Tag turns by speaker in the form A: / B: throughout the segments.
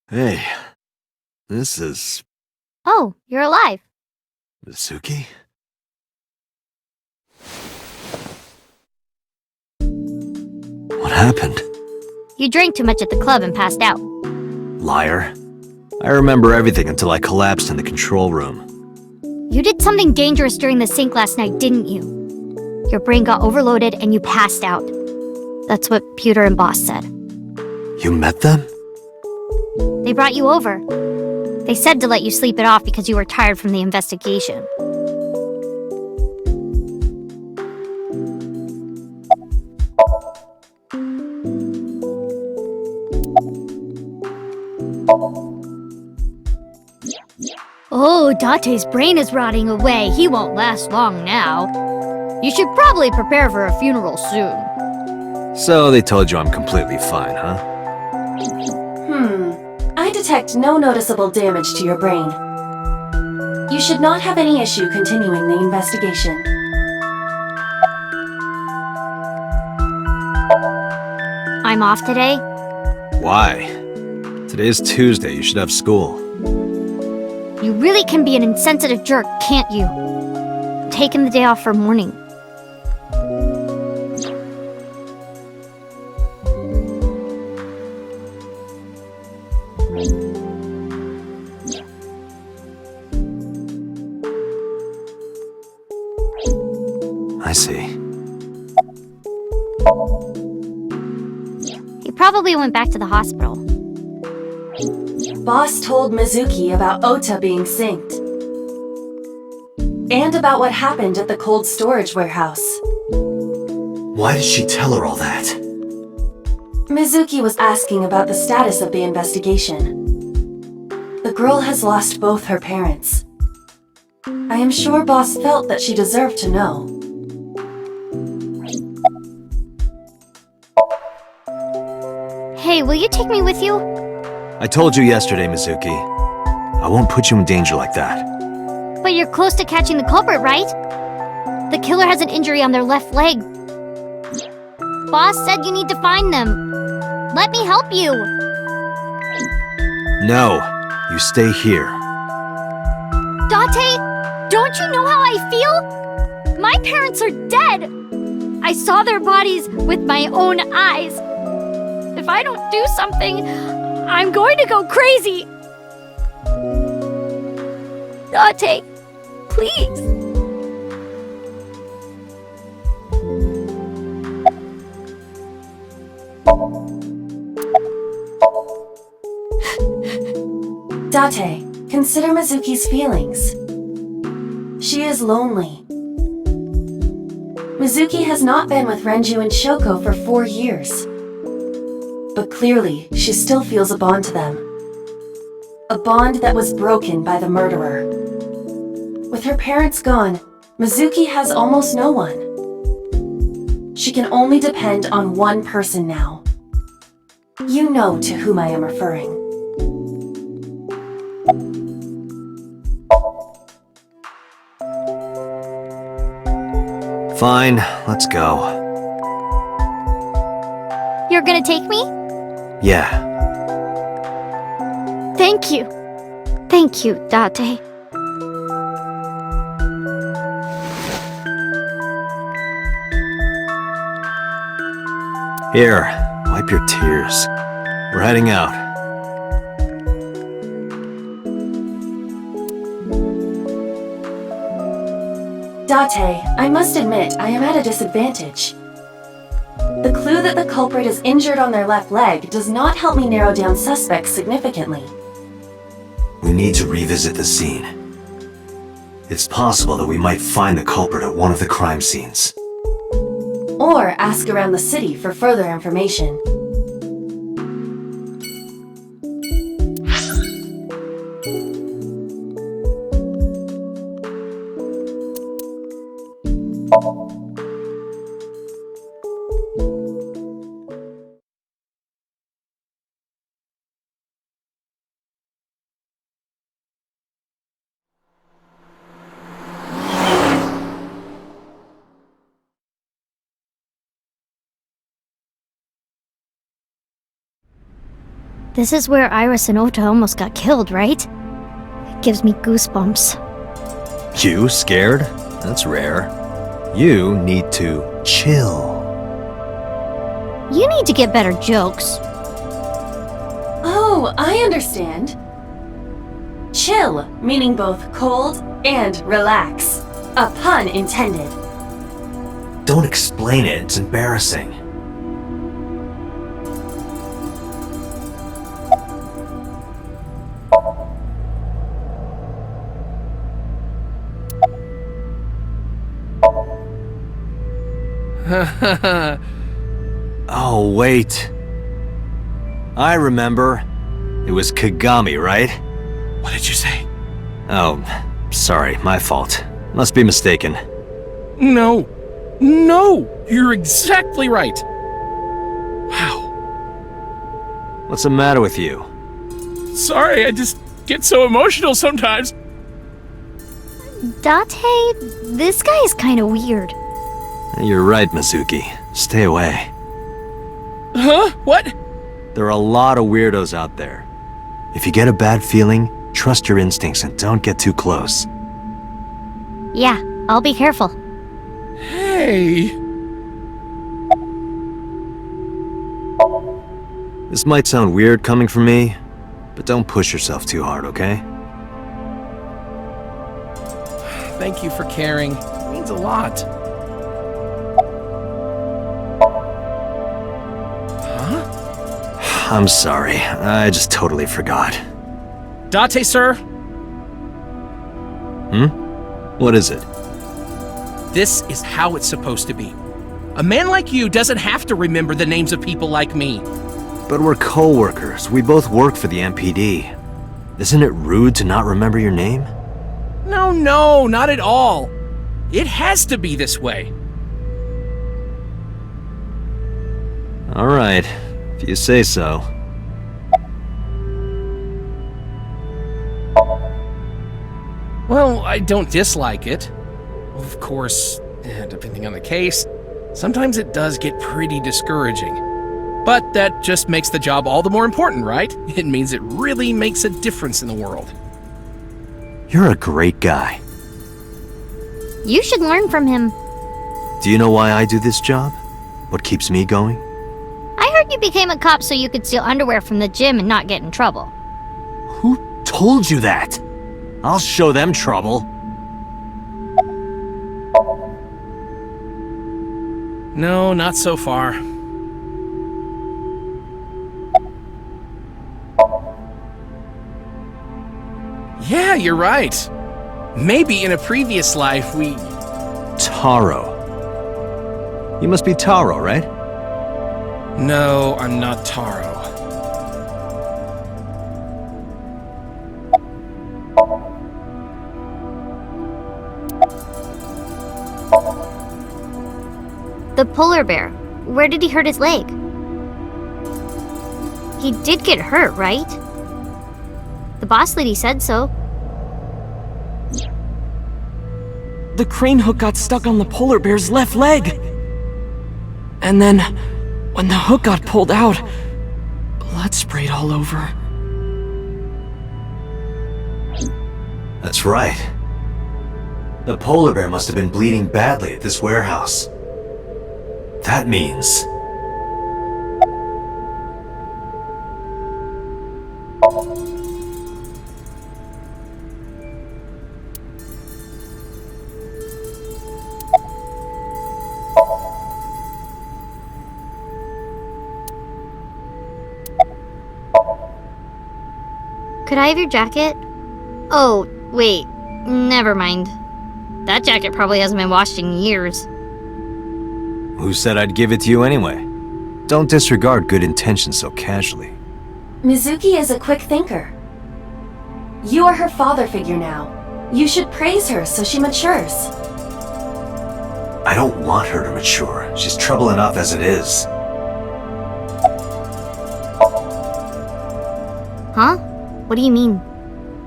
A: Hey, this is
B: Oh, you're alive.
A: Mizuki? What happened?
B: You drank too much at the club and passed out.
A: Liar. I remember everything until I collapsed in the control room.
B: You did something dangerous during the sink last night, didn't you? Your brain got overloaded and you passed out. That's what Pewter and Boss said.
A: You met them?
B: They brought you over. They said to let you sleep it off because you were tired from the investigation. Oh, Dante's brain is rotting away. He won't last long now. You should probably prepare for a funeral soon.
A: So they told you I'm completely fine, huh?
C: I detect no noticeable damage to your brain. You should not have any issue continuing the investigation.
B: I'm off today.
A: Why? Today is Tuesday, you should have school.
B: You really can be an insensitive jerk, can't you? I'm taking the day off for mourning.
A: I see.
B: He probably went back to the hospital.
C: Boss told Mizuki about Ota being synced. And about what happened at the cold storage warehouse.
A: Why did she tell her all that?
C: Mizuki was asking about the status of the investigation. The girl has lost both her parents. I am sure Boss felt that she deserved to know.
B: Hey, will you take me with you?
A: I told you yesterday, Mizuki. I won't put you in danger like that.
B: But you're close to catching the culprit, right? The killer has an injury on their left leg. Boss said you need to find them. Let me help you.
A: No, you stay here.
B: Dante, don't you know how I feel? My parents are dead. I saw their bodies with my own eyes. If I don't do something, I'm going to go crazy. Dante, please.
C: Dante, consider Mizuki's feelings. She is lonely. Mizuki has not been with Renju and Shoko for 4 years. But clearly, she still feels a bond to them. A bond that was broken by the murderer. With her parents gone, Mizuki has almost no one. She can only depend on one person now. You know to whom I am referring.
A: Fine, let's go.
B: You're gonna take me?
A: Yeah.
B: Thank you. Thank you, Dante.
A: Here, wipe your tears. We're heading out.
C: Dante, I must admit I am at a disadvantage. The clue that the culprit is injured on their left leg does not help me narrow down suspects significantly.
A: We need to revisit the scene. It's possible that we might find the culprit at one of the crime scenes.
C: Or ask around the city for further information.
B: This is where Iris and Ota almost got killed, right? It gives me goosebumps.
A: You scared? That's rare. You need to chill.
B: You need to get better jokes.
C: Oh, I understand. Chill, meaning both cold and relax. A pun intended.
A: Don't explain it, it's embarrassing. Oh, wait. I remember. It was Kagami, right?
D: What did you say?
A: Oh, sorry, my fault. Must be mistaken.
D: No. No! You're exactly right. Wow.
A: What's the matter with you?
D: Sorry, I just get so emotional sometimes.
B: Dante, this guy is kind of weird.
A: You're right, Mizuki. Stay away.
D: Huh? What?
A: There are a lot of weirdos out there. If you get a bad feeling, trust your instincts and don't get too close.
B: Yeah, I'll be careful.
D: Hey.
A: This might sound weird coming from me, but don't push yourself too hard, okay?
D: Thank you for caring. It means a lot. Huh?
A: I'm sorry. I just totally forgot.
D: Dante, sir?
A: What is it?
D: This is how it's supposed to be. A man like you doesn't have to remember the names of people like me.
A: But we're co-workers. We both work for the MPD. Isn't it rude to not remember your name?
D: No, not at all. It has to be this way.
A: All right, if you say so.
D: Well, I don't dislike it. Of course, depending on the case, sometimes it does get pretty discouraging. But that just makes the job all the more important, right? It means it really makes a difference in the world.
A: You're a great guy.
B: You should learn from him.
A: Do you know why I do this job? What keeps me going?
B: I heard you became a cop so you could steal underwear from the gym and not get in trouble.
A: Who told you that? I'll show them trouble.
D: No, not so far. Yeah, you're right. Maybe in a previous life we...
A: Taro. You must be Taro, right?
D: No, I'm not Taro.
B: The polar bear. Where did he hurt his leg? He did get hurt, right? The boss lady said so.
E: The crane hook got stuck on the polar bear's left leg. And then, when the hook got pulled out, blood sprayed all over.
A: That's right. The polar bear must have been bleeding badly at this warehouse. That means...
B: Could I have your jacket? Oh, wait. Never mind. That jacket probably hasn't been washed in years.
A: Who said I'd give it to you anyway? Don't disregard good intentions so casually.
C: Mizuki is a quick thinker. You are her father figure now. You should praise her so she matures.
A: I don't want her to mature. She's trouble enough as it is.
B: Huh? What do you mean?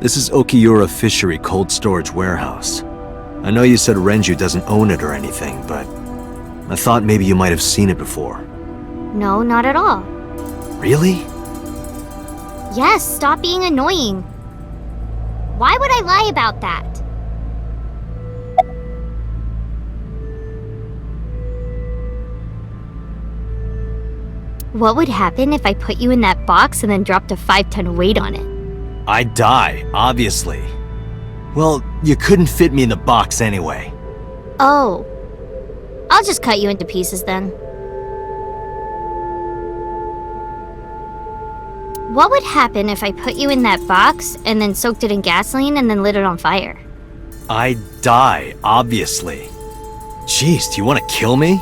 A: This is Okiura Fishery Cold Storage Warehouse. I know you said Renju doesn't own it or anything, but I thought maybe you might have seen it before.
B: No, not at all.
A: Really?
B: Yes, stop being annoying. Why would I lie about that? What would happen if I put you in that box and then dropped a 5-ton weight on it?
A: I'd die, obviously. Well, you couldn't fit me in the box anyway.
B: Oh. I'll just cut you into pieces then. What would happen if I put you in that box and then soaked it in gasoline and then lit it on fire?
A: I'd die, obviously. Jeez, do you want to kill me?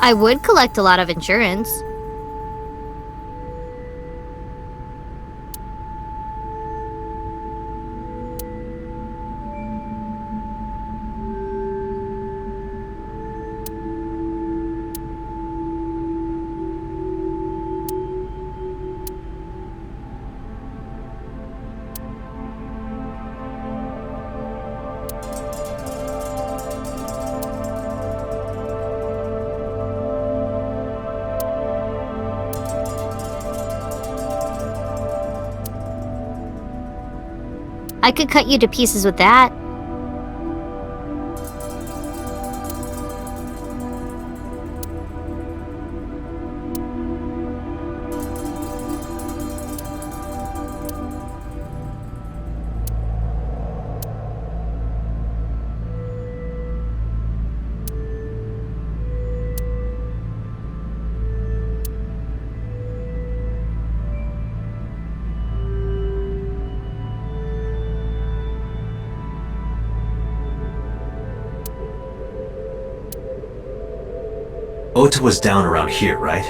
B: I would collect a lot of insurance. I could cut you to pieces with that.
A: Ota was down around here, right?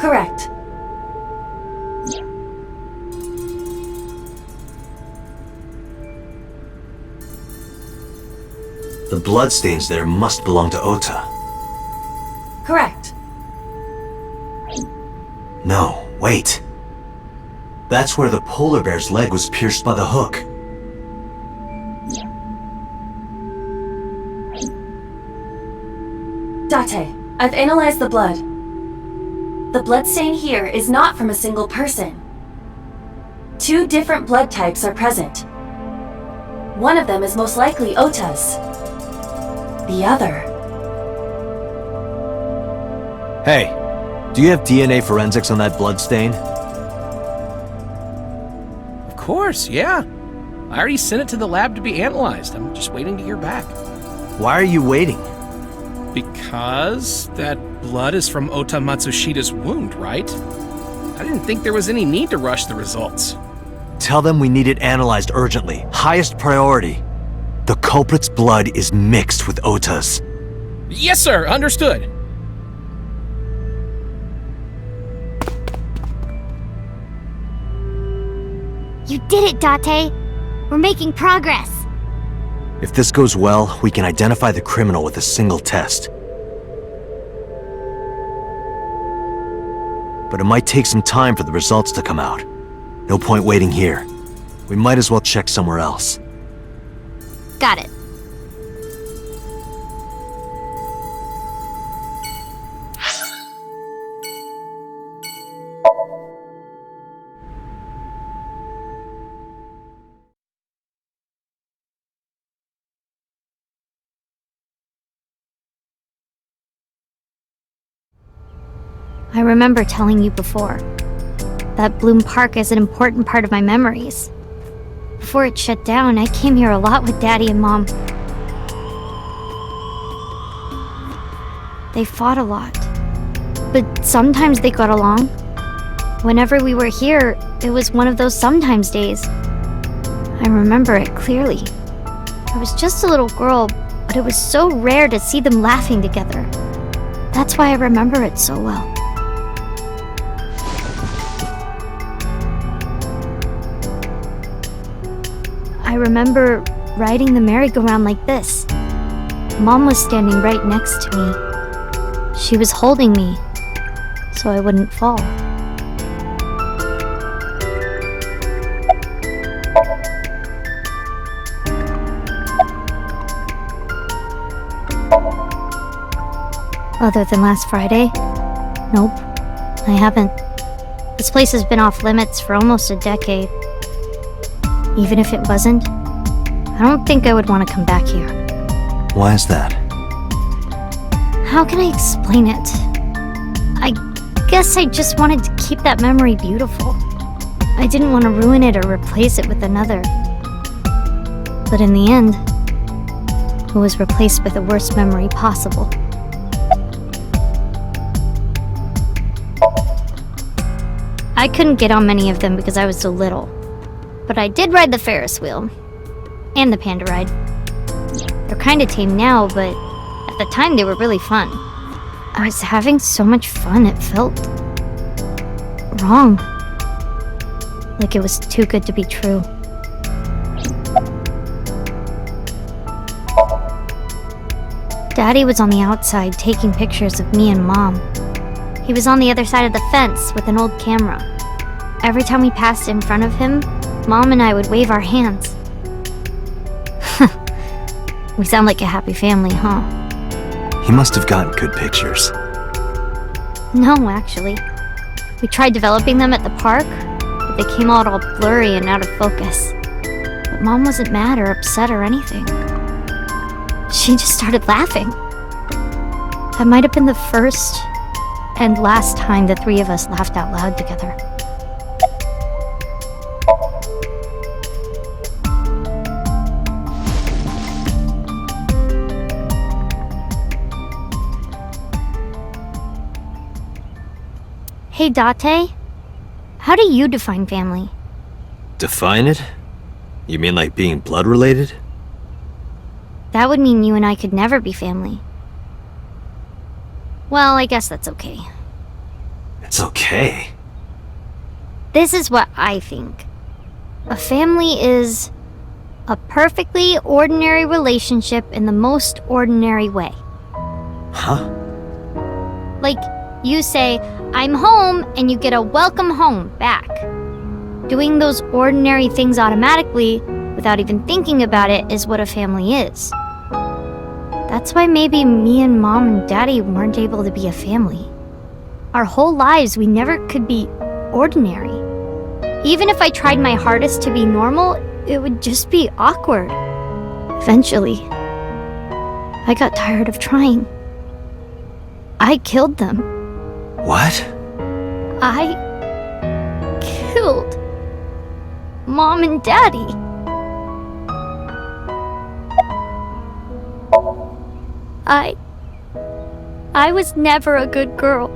C: Correct.
A: The bloodstains there must belong to Ota.
C: Correct.
A: No, wait. That's where the polar bear's leg was pierced by the hook.
C: Dante, I've analyzed the blood. The bloodstain here is not from a single person. 2 different blood types are present. One of them is most likely Ota's. The other...
A: Hey, do you have DNA forensics on that bloodstain?
D: Of course, yeah. I already sent it to the lab to be analyzed. I'm just waiting to hear back.
A: Why are you waiting?
D: Because that blood is from Ota Matsushida's wound, right? I didn't think there was any need to rush the results.
A: Tell them we need it analyzed urgently. Highest priority. The culprit's blood is mixed with Ota's.
D: Yes, sir. Understood.
B: You did it, Dante! We're making progress!
A: If this goes well, we can identify the criminal with a single test. But it might take some time for the results to come out. No point waiting here. We might as well check somewhere else.
B: Got it. I remember telling you before that Bloom Park is an important part of my memories. Before it shut down, I came here a lot with Daddy and Mom. They fought a lot, but sometimes they got along. Whenever we were here, it was one of those sometimes days. I remember it clearly. I was just a little girl, but it was so rare to see them laughing together. That's why I remember it so well. I remember riding the merry-go-round like this. Mom was standing right next to me. She was holding me, so I wouldn't fall. Other than last Friday? Nope, I haven't. This place has been off limits for almost a decade. Even if it wasn't, I don't think I would want to come back here.
A: Why is that?
B: How can I explain it? I guess I just wanted to keep that memory beautiful. I didn't want to ruin it or replace it with another. But in the end, it was replaced with the worst memory possible. I couldn't get on many of them because I was so little. But I did ride the Ferris wheel. And the panda ride. They're kinda tame now, but at the time they were really fun. I was having so much fun it felt wrong. Like it was too good to be true. Daddy was on the outside taking pictures of me and Mom. He was on the other side of the fence with an old camera. Every time we passed in front of him, Mom and I would wave our hands. We sound like a happy family, huh?
A: He must have gotten good pictures.
B: No, actually. We tried developing them at the park, but they came out all blurry and out of focus. But Mom wasn't mad or upset or anything. She just started laughing. That might have been the first and last time the three of us laughed out loud together. Hey, Dante. How do you define family?
A: Define it? You mean like being blood related?
B: That would mean you and I could never be family. Well, I guess that's okay.
A: It's okay.
B: This is what I think. A family is a perfectly ordinary relationship in the most ordinary way.
A: Huh?
B: Like, you say, I'm home, and you get a welcome home back. Doing those ordinary things automatically, without even thinking about it, is what a family is. That's why maybe me and Mom and Daddy weren't able to be a family. Our whole lives, we never could be ordinary. Even if I tried my hardest to be normal, it would just be awkward. Eventually, I got tired of trying. I killed them.
A: What?
B: I killed Mom and Daddy. I was never a good girl.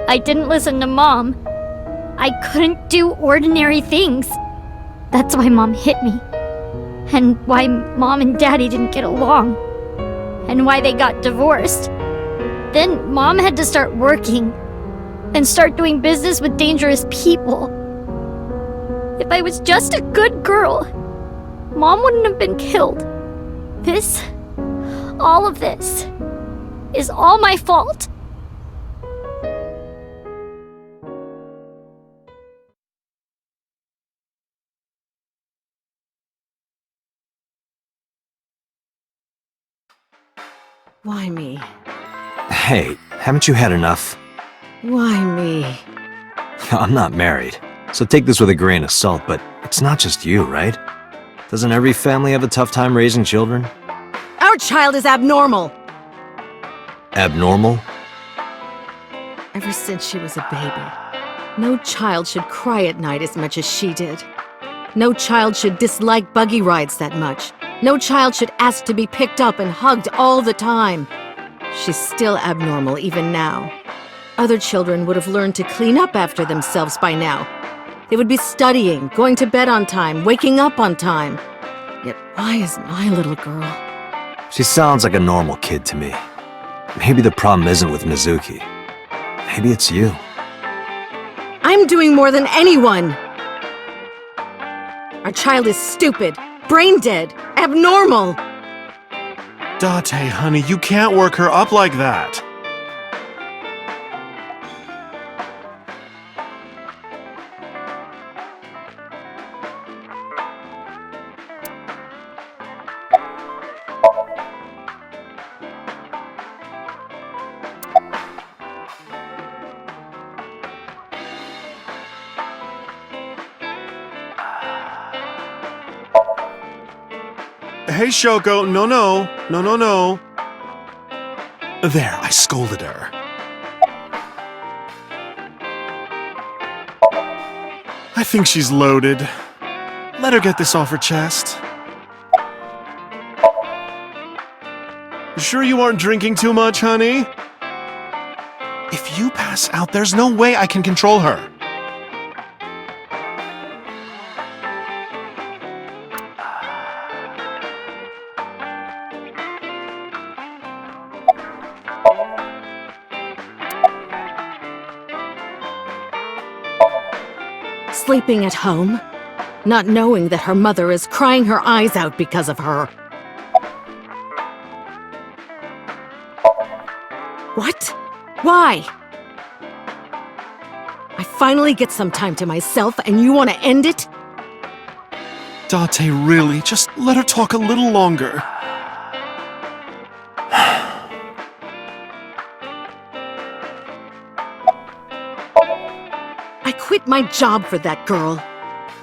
B: I didn't listen to Mom. I couldn't do ordinary things. That's why Mom hit me. And why Mom and Daddy didn't get along. And why they got divorced. Then Mom had to start working. And start doing business with dangerous people. If I was just a good girl, Mom wouldn't have been killed. All of this, is all my fault.
F: Why me?
A: Hey, haven't you had enough?
F: Why me?
A: I'm not married, so take this with a grain of salt, but it's not just you, right? Doesn't every family have a tough time raising children?
F: Our child is abnormal!
A: Abnormal?
F: Ever since she was a baby, no child should cry at night as much as she did. No child should dislike buggy rides that much. No child should ask to be picked up and hugged all the time. She's still abnormal even now. Other children would have learned to clean up after themselves by now. They would be studying, going to bed on time, waking up on time. Yet why is my little girl?
A: She sounds like a normal kid to me. Maybe the problem isn't with Mizuki. Maybe it's you.
F: I'm doing more than anyone! Our child is stupid, brain dead, abnormal!
G: Dante, honey, you can't work her up like that. Hey, Shoko, no. There, I scolded her. I think she's loaded. Let her get this off her chest. Sure you aren't drinking too much, honey? If you pass out, there's no way I can control her.
F: Sleeping at home, not knowing that her mother is crying her eyes out because of her. What? Why? I finally get some time to myself and you want to end it?
G: Dante, really, just let her talk a little longer.
F: I quit my job for that girl.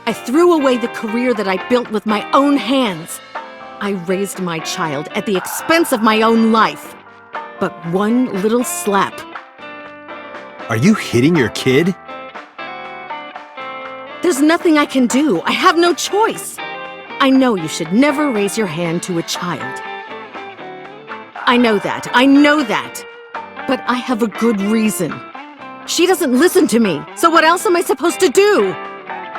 F: I threw away the career that I built with my own hands. I raised my child at the expense of my own life. But one little slap.
A: Are you hitting your kid?
F: There's nothing I can do. I have no choice. I know you should never raise your hand to a child. I know that. But I have a good reason. She doesn't listen to me, so what else am I supposed to do?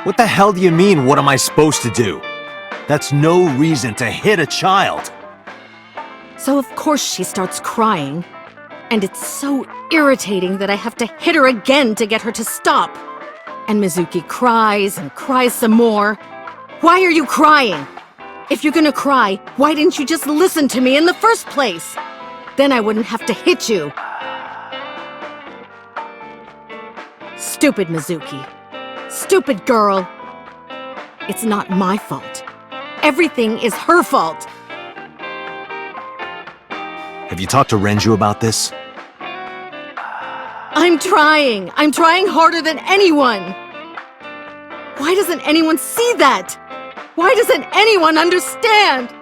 A: What the hell do you mean, what am I supposed to do? That's no reason to hit a child.
F: So of course she starts crying. And it's so irritating that I have to hit her again to get her to stop. And Mizuki cries and cries some more. Why are you crying? If you're gonna cry, why didn't you just listen to me in the first place? Then I wouldn't have to hit you. Stupid Mizuki. Stupid girl. It's not my fault. Everything is her fault.
A: Have you talked to Renju about this?
F: I'm trying. I'm trying harder than anyone. Why doesn't anyone see that? Why doesn't anyone understand?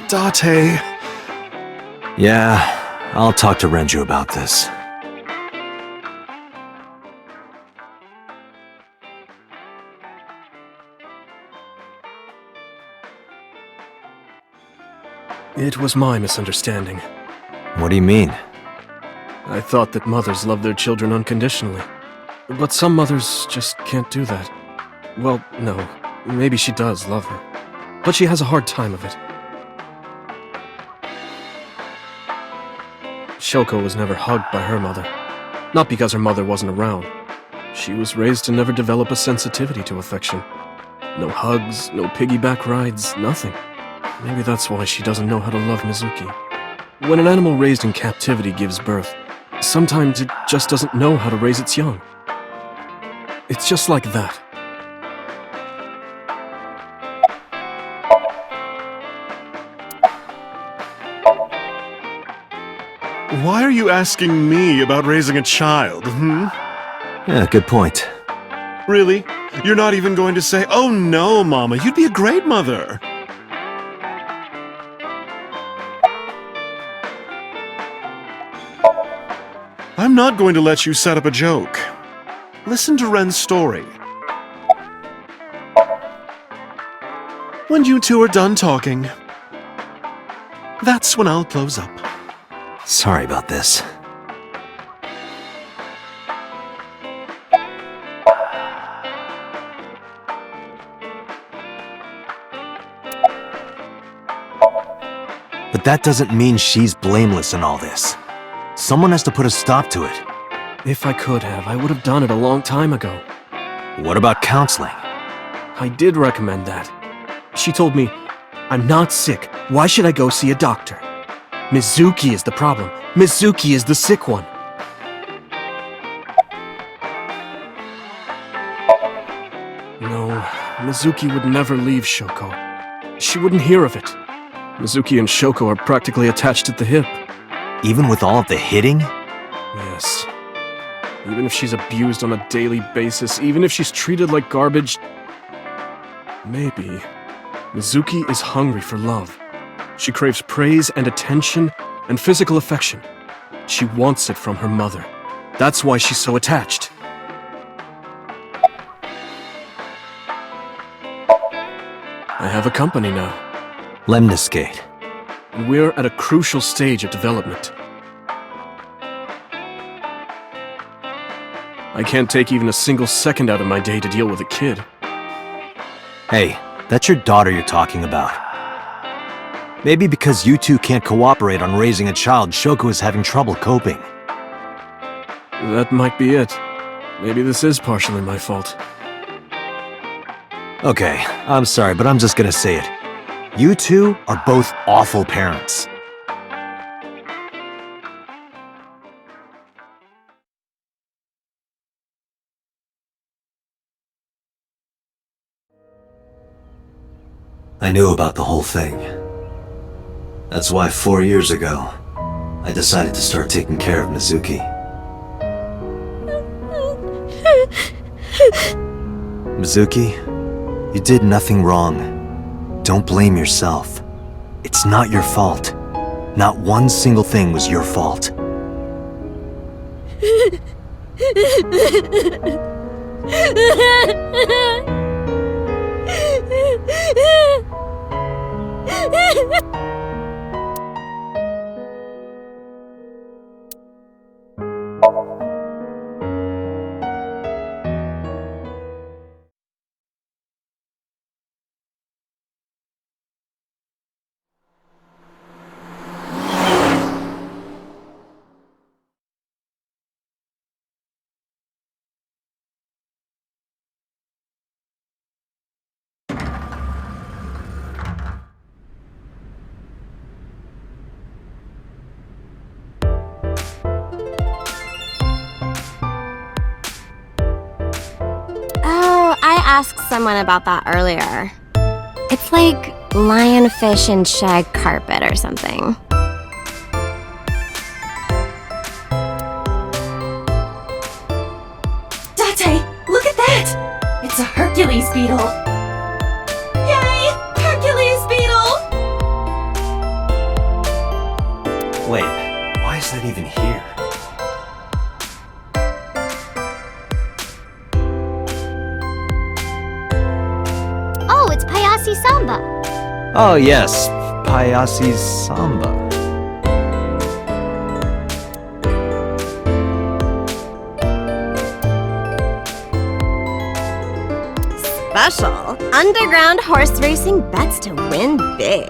G: Dante.
A: Yeah, I'll talk to Renju about this.
E: It was my misunderstanding.
A: What do you mean?
E: I thought that mothers love their children unconditionally. But some mothers just can't do that. Well, no. Maybe she does love her. But she has a hard time of it. Shoko was never hugged by her mother. Not because her mother wasn't around. She was raised to never develop a sensitivity to affection. No hugs, no piggyback rides, nothing. Maybe that's why she doesn't know how to love Mizuki. When an animal raised in captivity gives birth, sometimes it just doesn't know how to raise its young. It's just like that.
G: Why are you asking me about raising a child,
A: Yeah, good point.
G: Really? You're not even going to say, "Oh no, Mama, you'd be a great mother." I'm not going to let you set up a joke. Listen to Ren's story. When you two are done talking, that's when I'll close up.
A: Sorry about this. But that doesn't mean she's blameless in all this. Someone has to put a stop to it.
E: If I could have, I would have done it a long time ago.
A: What about counseling?
E: I did recommend that. She told me, "I'm not sick. Why should I go see a doctor? Mizuki is the problem. Mizuki is the sick one." No, Mizuki would never leave Shoko. She wouldn't hear of it. Mizuki and Shoko are practically attached at the hip.
A: Even with all of the hitting?
E: Yes. Even if she's abused on a daily basis, even if she's treated like garbage, Maybe Mizuki is hungry for love. She craves praise and attention and physical affection. She wants it from her mother. That's why she's so attached. I have a company now,
A: Lemniscate.
E: and we're at a crucial stage of development. I can't take even a single second out of my day to deal with a kid.
A: Hey, that's your daughter you're talking about. Maybe because you two can't cooperate on raising a child, Shoko is having trouble coping.
E: That might be it. Maybe this is partially my fault.
A: Okay, I'm sorry, but I'm just gonna say it. You two are both awful parents. I knew about the whole thing. That's why 4 years ago, I decided to start taking care of Mizuki. Mizuki, you did nothing wrong. Don't blame yourself. It's not your fault. Not one single thing was your fault.
H: Oh, I asked someone about that earlier. It's like lionfish and shag carpet or something.
C: Dante, look at that! It's a Hercules beetle! Yay! Hercules beetle!
A: Wait, why is that even here?
B: Oh, it's Payasi Samba.
A: Oh yes, Payasi's Samba.
H: Special. Underground horse racing bets to win big.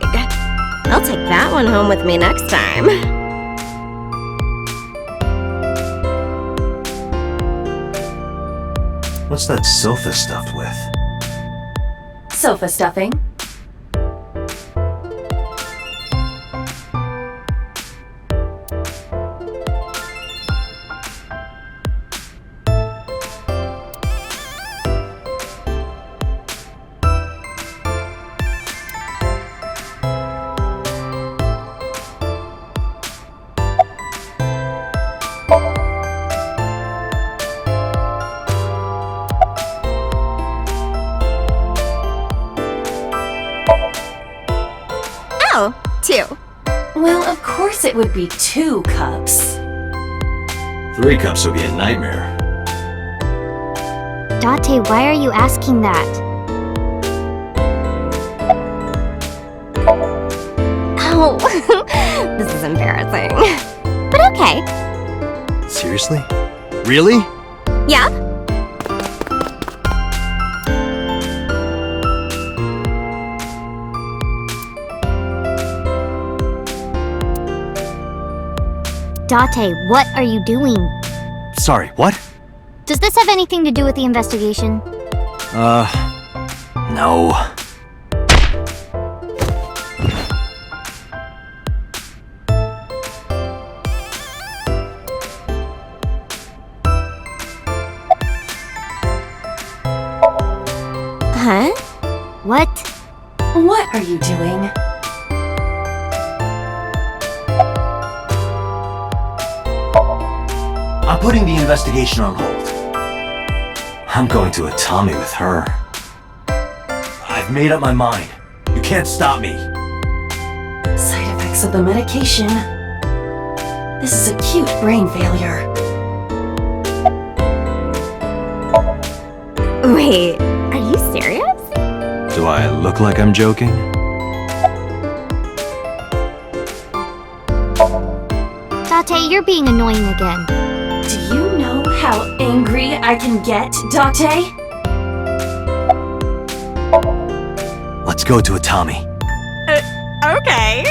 H: I'll take that one home with me next time.
A: What's that sofa stuffed with?
C: Sofa stuffing.
H: Oh, 2.
C: Well, of course it would be 2 cups.
A: 3 cups would be a nightmare.
B: Dante, why are you asking that?
H: Oh, this is embarrassing. But okay.
A: Seriously? Really?
H: Yeah?
B: Dante, what are you doing?
A: Sorry, what?
B: Does this have anything to do with the investigation?
A: No.
H: Huh?
B: What?
C: What are you doing?
A: I'm putting the investigation on hold. I'm going to Atami with her. I've I've made up my mind. You can't stop me.
C: Side effects of the medication. This is acute brain failure.
H: Wait, are you serious?
A: Do I look like I'm joking?
B: Dante, you're being annoying again.
C: Do you know how angry I can get, Dante?
A: Let's go to Atami.
H: Okay.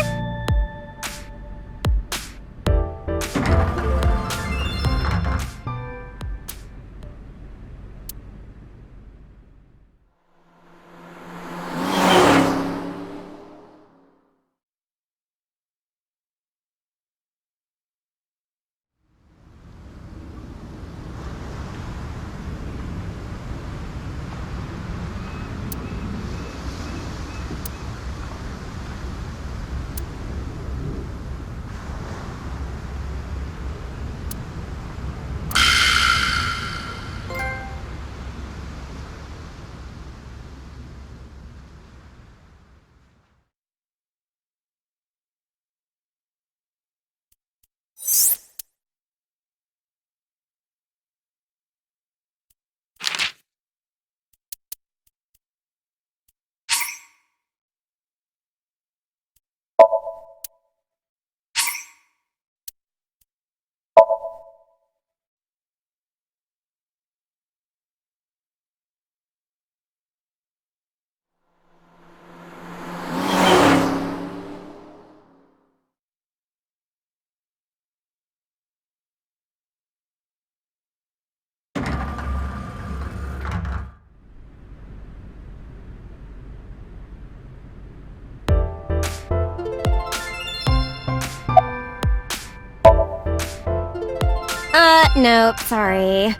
H: Nope, sorry.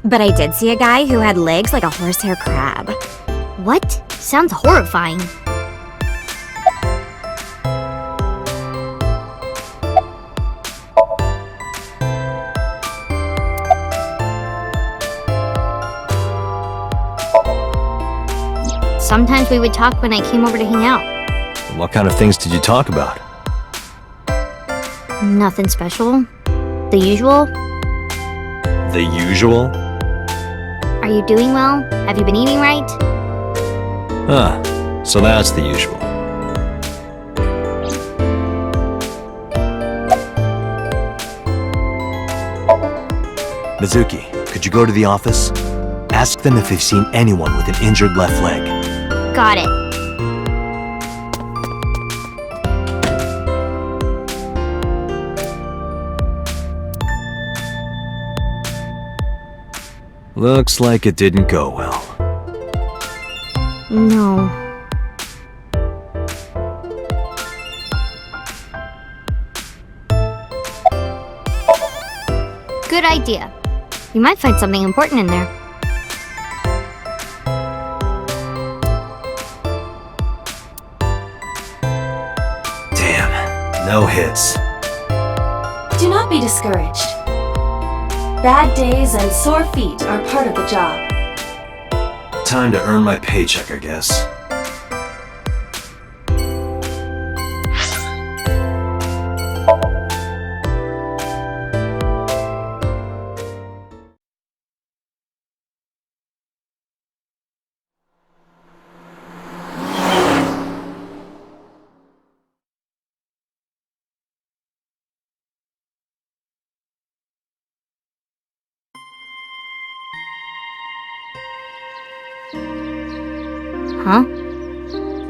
H: But I did see a guy who had legs like a horsehair crab.
B: What? Sounds horrifying. Sometimes we would talk when I came over to hang out.
A: What kind of things did you talk about?
B: Nothing special. The usual.
A: The usual?
B: Are you doing well? Have you been eating right?
A: Huh, so that's the usual. Mizuki, could you go to the office? Ask them if they've seen anyone with an injured left leg.
B: Got it.
A: Looks like it didn't go well.
B: No. Good idea. You might find something important in there.
A: Damn, no hits.
C: Do not be discouraged. Bad days and sore feet are part of the job.
A: Time to earn my paycheck, I guess.
B: Huh?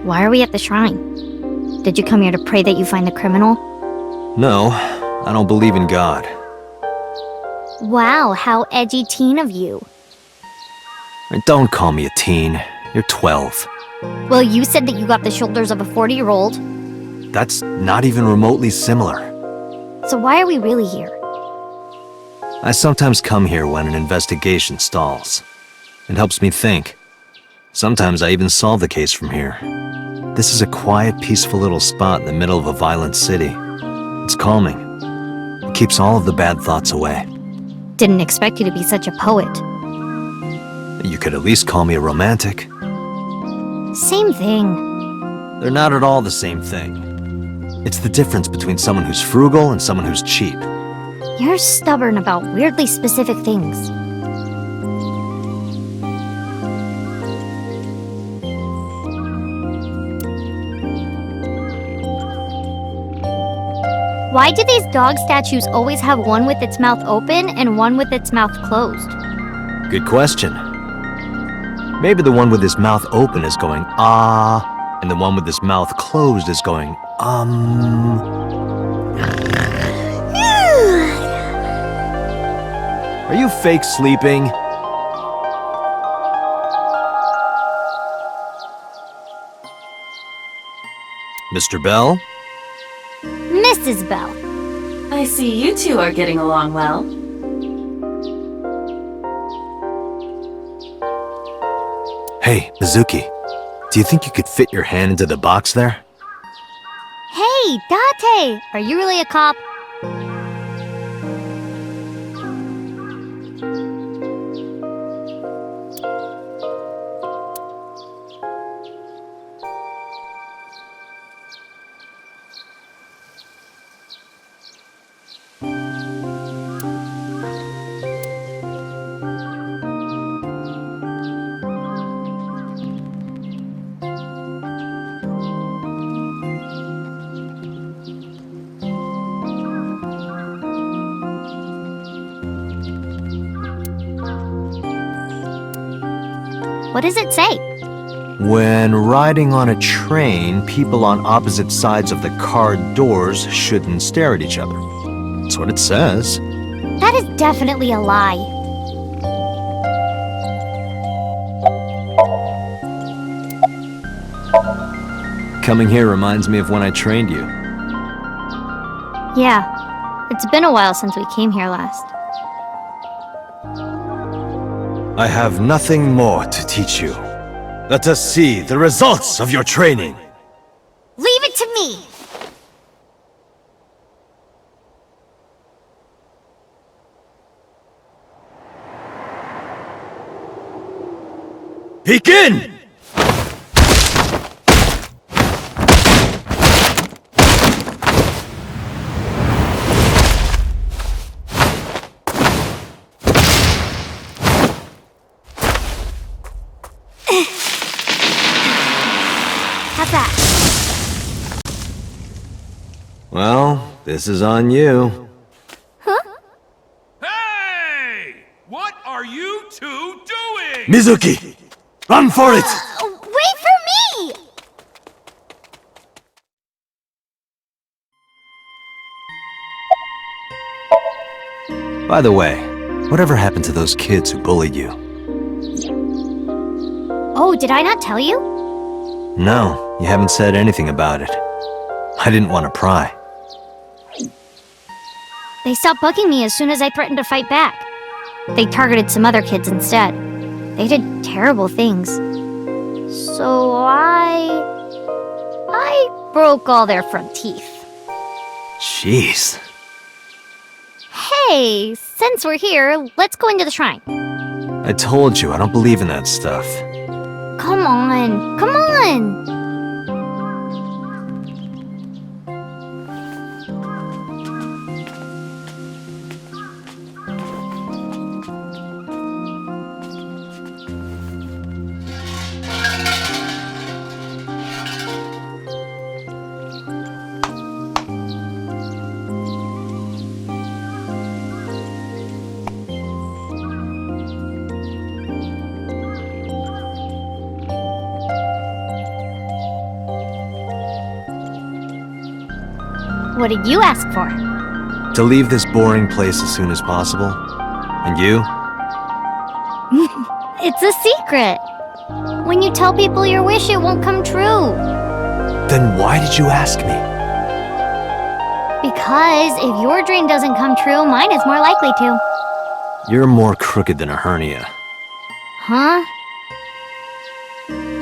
B: Why are we at the shrine? Did you come here to pray that you find the criminal?
A: No, I don't believe in God.
B: Wow, how edgy teen of you.
A: And don't call me a teen. You're 12.
B: Well, you said that you got the shoulders of a 40-year-old.
A: That's not even remotely similar.
B: So why are we really here?
A: I sometimes come here when an investigation stalls. It helps me think. Sometimes I even solve the case from here. This is a quiet, peaceful little spot in the middle of a violent city. It's calming. It keeps all of the bad thoughts away.
B: Didn't expect you to be such a poet.
A: You could at least call me a romantic.
B: Same thing.
A: They're not at all the same thing. It's the difference between someone who's frugal and someone who's cheap.
B: You're stubborn about weirdly specific things. Why do these dog statues always have one with its mouth open and one with its mouth closed?
A: Good question. Maybe the one with his mouth open is going, ah, and the one with his mouth closed is going, Are you fake sleeping? Mr. Bell?
B: Mrs. Bell.
C: I see you two are getting along well.
A: Hey, Mizuki. Do you think you could fit your hand into the box there?
B: Hey, Dante! Are you really a cop? What does it say?
A: When riding on a train, people on opposite sides of the car doors shouldn't stare at each other. That's what it says.
B: That is definitely a lie.
A: Coming here reminds me of when I trained you.
B: Yeah, it's been a while since we came here last.
A: I have nothing more to teach you. Let us see the results of your training.
B: Leave it to me!
A: Begin!
B: How's that?
A: Well, this is on you.
G: Hey! What are you two doing?
A: Mizuki! Run for it!
B: Wait for me!
A: By the way, whatever happened to those kids who bullied you?
B: Oh, did I not tell you?
A: No, you haven't said anything about it. I didn't want to pry.
B: They stopped bugging me as soon as I threatened to fight back. They targeted some other kids instead. They did terrible things. So I broke all their front teeth.
A: Jeez.
B: Hey, since we're here, let's go into the shrine.
A: I told you, I don't believe in that stuff.
B: Come on, come on! What did you ask for?
A: To leave this boring place as soon as possible. And you?
B: It's a secret. When you tell people your wish, it won't come true.
A: Then why did you ask me?
B: Because if your dream doesn't come true, mine is more likely to.
A: You're more crooked than a hernia.
B: Huh?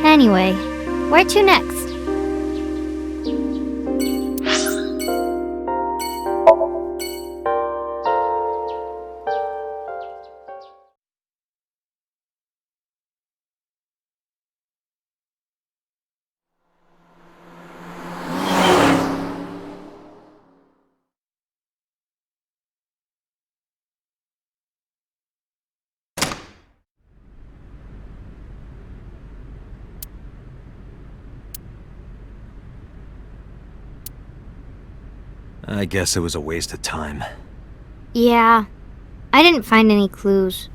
B: Anyway, where to next?
A: I guess it was a waste of time.
B: Yeah, I didn't find any clues.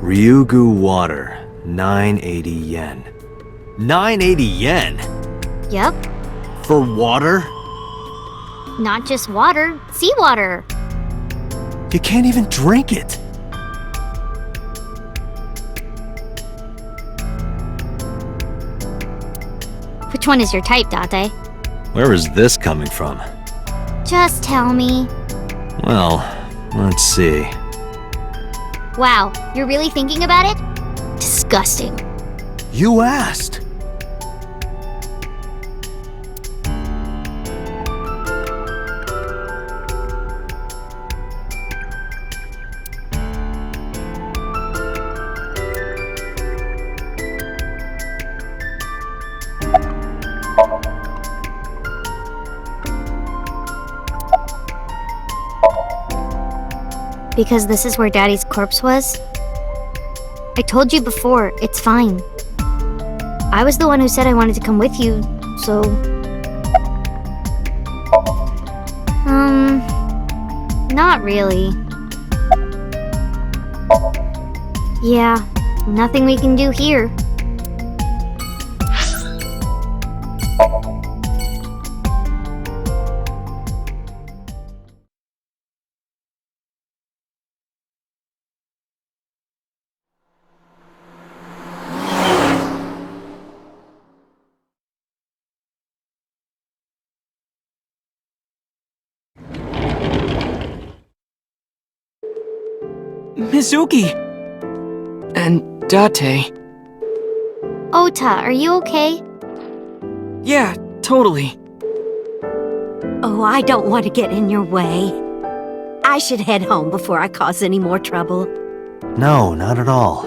A: Ryugu water, 980 yen. 980 yen?
B: Yep,
A: For water?
B: not just water, seawater.
A: You can't even drink it.
B: Which one is your type, Dante?
A: Where is this coming from?
B: Just tell me.
A: Well, let's see.
B: Wow, you're really thinking about it? Disgusting.
A: You asked.
B: Because this is where Daddy's corpse was? I told you before, it's fine. I was the one who said I wanted to come with you, so... Not really. Yeah, nothing we can do here.
I: Mizuki! And Dante.
B: Ota, are you okay?
I: Yeah, totally.
J: Oh, I don't want to get in your way. I should head home before I cause any more trouble.
A: No, not at all.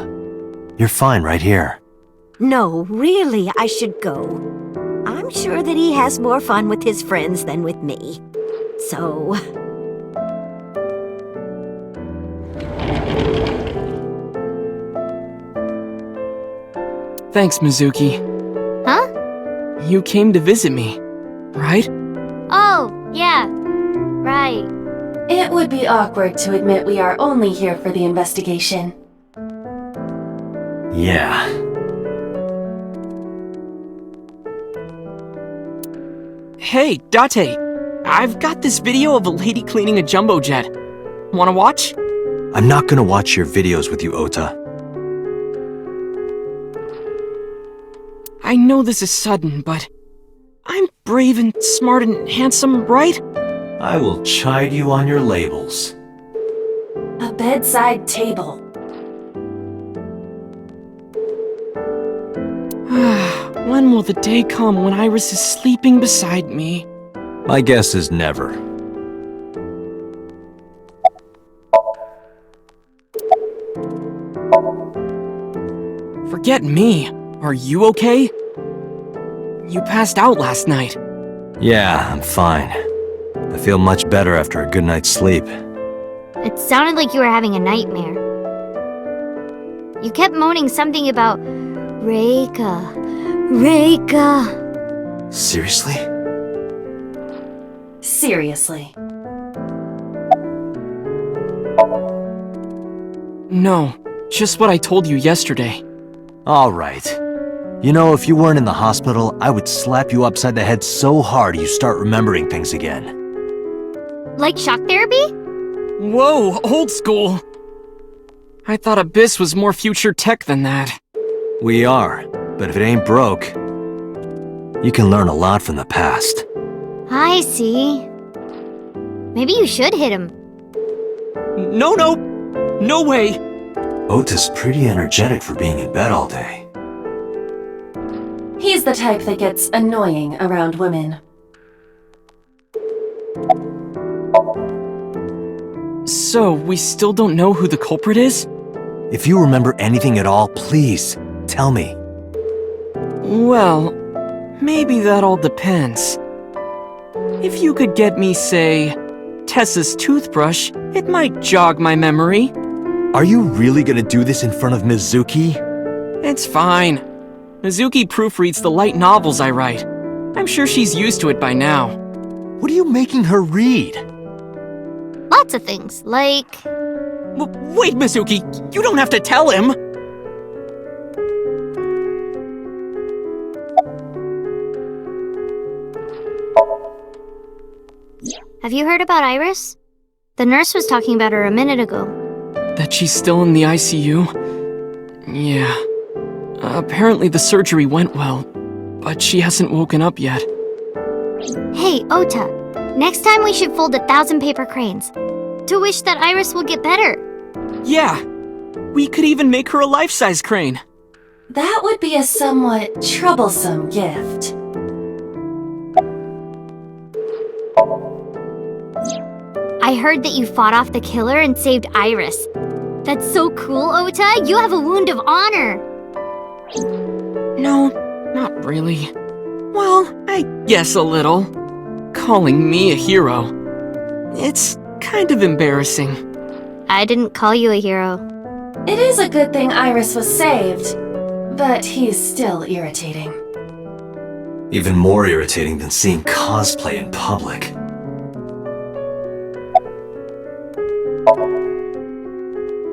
A: You're fine right here.
J: No, really, I should go. I'm sure that he has more fun with his friends than with me. So...
I: Thanks, Mizuki.
B: Huh?
I: You came to visit me, right?
B: Oh, yeah. Right.
C: It would be awkward to admit we are only here for the investigation.
A: Yeah.
I: Hey, Dante! I've got this video of a lady cleaning a jumbo jet. Wanna watch?
A: I'm not gonna watch your videos with you, Ota.
I: I know this is sudden, but I'm brave and smart and handsome, right?
A: I will chide you on your labels.
C: A bedside table.
I: When will the day come when Iris is sleeping beside me?
A: My guess is never.
I: Forget me. Are you okay? You passed out last night.
A: Yeah, I'm fine. I feel much better after a good night's sleep.
B: It sounded like you were having a nightmare. You kept moaning something about Reika. Reika.
A: Seriously?
C: Seriously.
I: No, just what I told you yesterday.
A: All right. You know, if you weren't in the hospital, I would slap you upside the head so hard you start remembering things again.
B: Like shock therapy?
I: Whoa, old school! I thought Abyss was more future tech than that.
A: We are, but if it ain't broke, you can learn a lot from the past.
B: I see. Maybe you should hit him.
I: No, no way!
A: Ota's pretty energetic for being in bed all day.
C: He's the type that gets annoying around women.
I: So, we still don't know who the culprit is?
A: If you remember anything at all, please, tell me.
I: Well, maybe that all depends. If you could get me, say, Tessa's toothbrush, it might jog my memory.
A: Are you really gonna do this in front of Mizuki?
I: It's fine. Mizuki proofreads the light novels I write. I'm sure she's used to it by now.
A: What are you making her read?
B: Lots of things, like...
I: Wait, Mizuki, you don't have to tell him!
B: Have you heard about Iris? The nurse was talking about her a minute ago.
I: That she's still in the ICU? Yeah. Apparently the surgery went well, but she hasn't woken up yet.
B: Hey, Ota, next time we should fold 1,000 paper cranes to wish that Iris will get better.
I: Yeah. We could even make her a life-size crane.
C: That would be a somewhat troublesome gift.
B: I heard that you fought off the killer and saved Iris. That's so cool, Ota! You have a wound of honor!
I: No, not really. Well, I guess a little. Calling me a hero. It's kind of embarrassing.
B: I didn't call you a hero.
C: It is a good thing Iris was saved, but he's still irritating.
A: Even more irritating than seeing cosplay in public.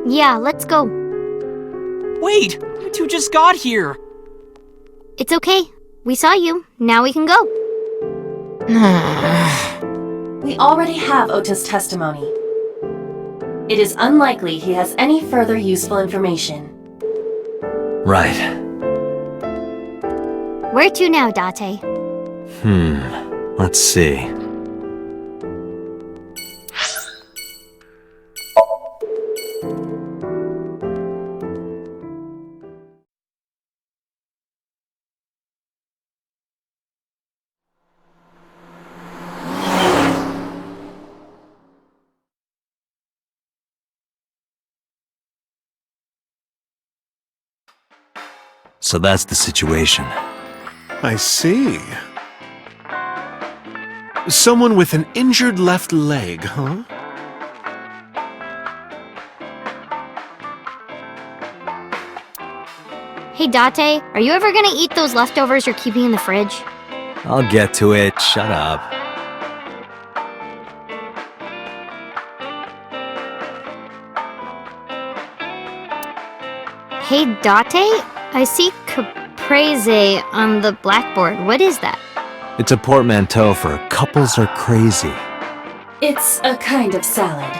B: Yeah, let's go.
I: Wait, you two just got here.
B: It's okay. We saw you. Now we can go.
C: We already have Ota's testimony. It is unlikely he has any further useful information.
A: Right.
B: Where to now, Dante?
A: Let's see. So that's the situation.
G: I see. Someone with an injured left leg, huh?
B: Hey, Dante, are you ever gonna eat those leftovers you're keeping in the fridge?
A: I'll get to it. Shut up.
B: Hey, Dante, I see caprese on the blackboard. What is that?
A: It's a portmanteau for couples are crazy.
C: It's a kind of salad.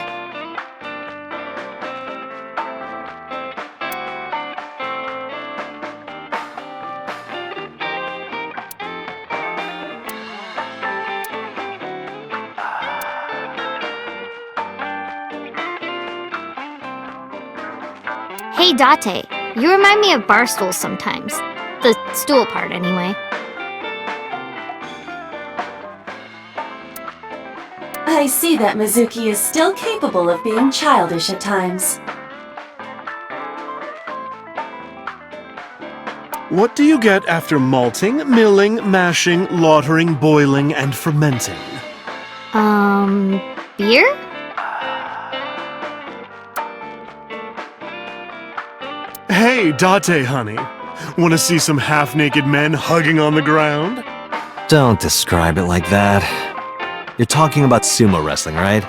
B: Hey, Dante, you remind me of barstools sometimes. The stool part, anyway.
C: I see that Mizuki is still capable of being childish at times.
G: What do you get after malting, milling, mashing, lautering, boiling, and fermenting?
B: Beer?
G: Hey, Dante, honey. Want to see some half-naked men hugging on the ground?
A: Don't describe it like that. You're talking about sumo wrestling, right?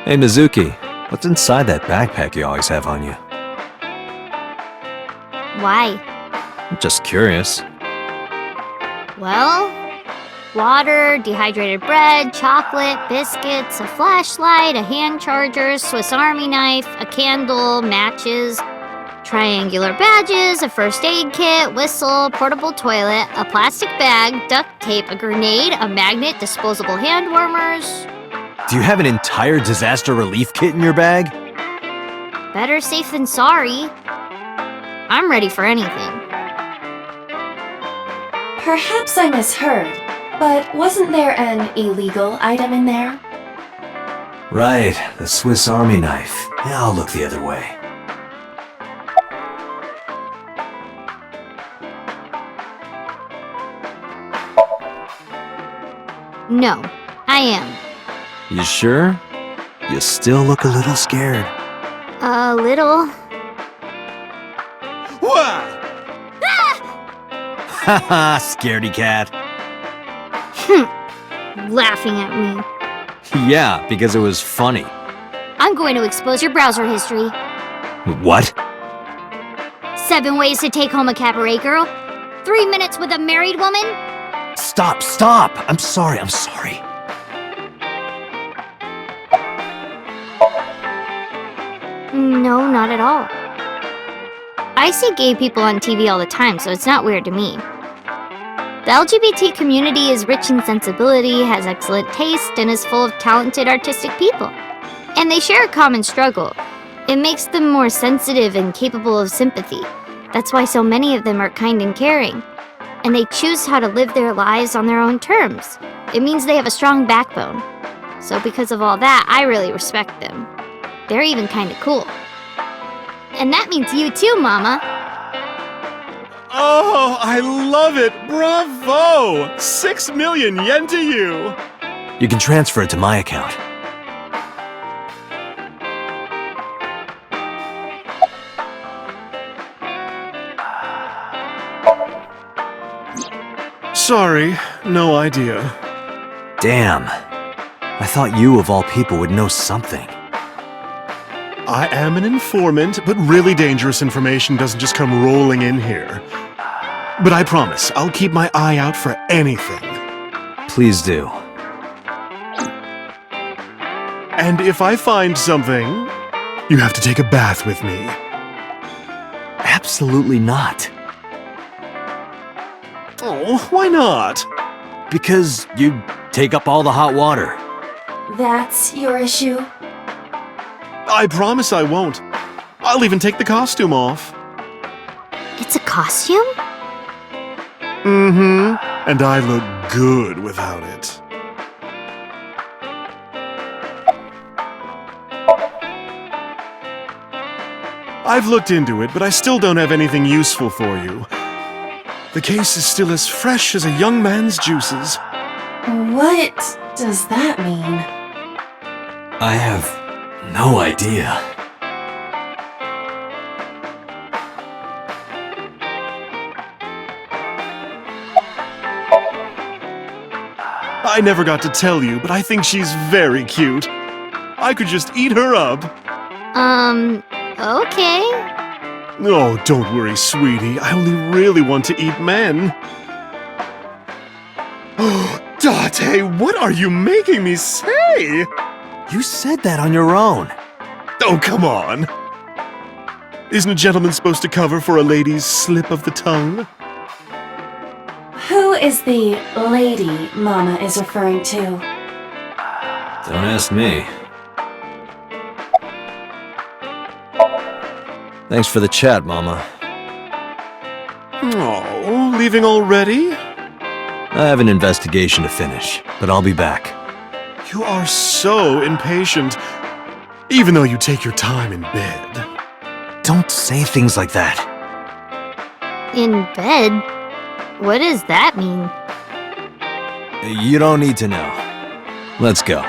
A: Hey, Mizuki, what's inside that backpack you always have on you?
B: Why?
A: I'm just curious.
B: Well, Water, dehydrated bread, chocolate, biscuits, a flashlight, a hand charger, Swiss Army knife, a candle, matches, triangular badges, a first aid kit, whistle, portable toilet, a plastic bag, duct tape, a grenade, a magnet, disposable hand warmers.
A: Do you have an entire disaster relief kit in your bag?
B: Better safe than sorry. I'm ready for anything.
C: Perhaps I misheard, but wasn't there an illegal item in there?
A: Right, the Swiss Army knife. Yeah, I'll look the other way.
B: No, I am.
A: You sure? You still look a little scared.
B: A little.
G: Wah!
A: Haha, scaredy cat.
B: Laughing at me.
A: Yeah, because it was funny.
B: I'm going to expose your browser history.
A: What?
B: 7 ways to take home a cabaret girl. 3 minutes with a married woman.
A: Stop, stop! I'm sorry.
B: No, not at all. I see gay people on TV all the time, so it's not weird to me. The LGBT community is rich in sensibility, has excellent taste, and is full of talented artistic people. And they share a common struggle. It makes them more sensitive and capable of sympathy. That's why so many of them are kind and caring. And they choose how to live their lives on their own terms. It means they have a strong backbone. So because of all that, I really respect them. They're even kinda cool. And that means you too, Mama.
G: Oh, I love it! Bravo! 6 million yen to you!
A: You can transfer it to my account.
G: Sorry, no idea.
A: Damn. I thought you, of all people, would know something.
G: I am an informant, but really dangerous information doesn't just come rolling in here. But I promise, I'll keep my eye out for anything.
A: Please do.
G: And if I find something, you have to take a bath with me.
A: Absolutely not.
G: Oh, why not?
A: Because you take up all the hot water.
C: That's your issue?
G: I promise I won't. I'll even take the costume off.
B: It's a costume?
G: Mm-hmm. And I look good without it. I've looked into it, but I still don't have anything useful for you. The case is still as fresh as a young man's juices.
C: What does that mean?
A: I have no idea.
G: I never got to tell you, but I think she's very cute. I could just eat her up.
B: Okay.
G: Oh, don't worry, sweetie. I only really want to eat men. Oh, Dante, what are you making me say?
A: You said that on your own.
G: Oh, come on. Isn't a gentleman supposed to cover for a lady's slip of the tongue?
C: Who is the lady Mama is referring to?
A: Don't ask me. Thanks for the chat, Mama.
G: Oh, leaving already?
A: I have an investigation to finish, but I'll be back.
G: You are so impatient, even though you take your time in bed.
A: Don't say things like that.
B: In bed? What does that mean?
A: You don't need to know. Let's go.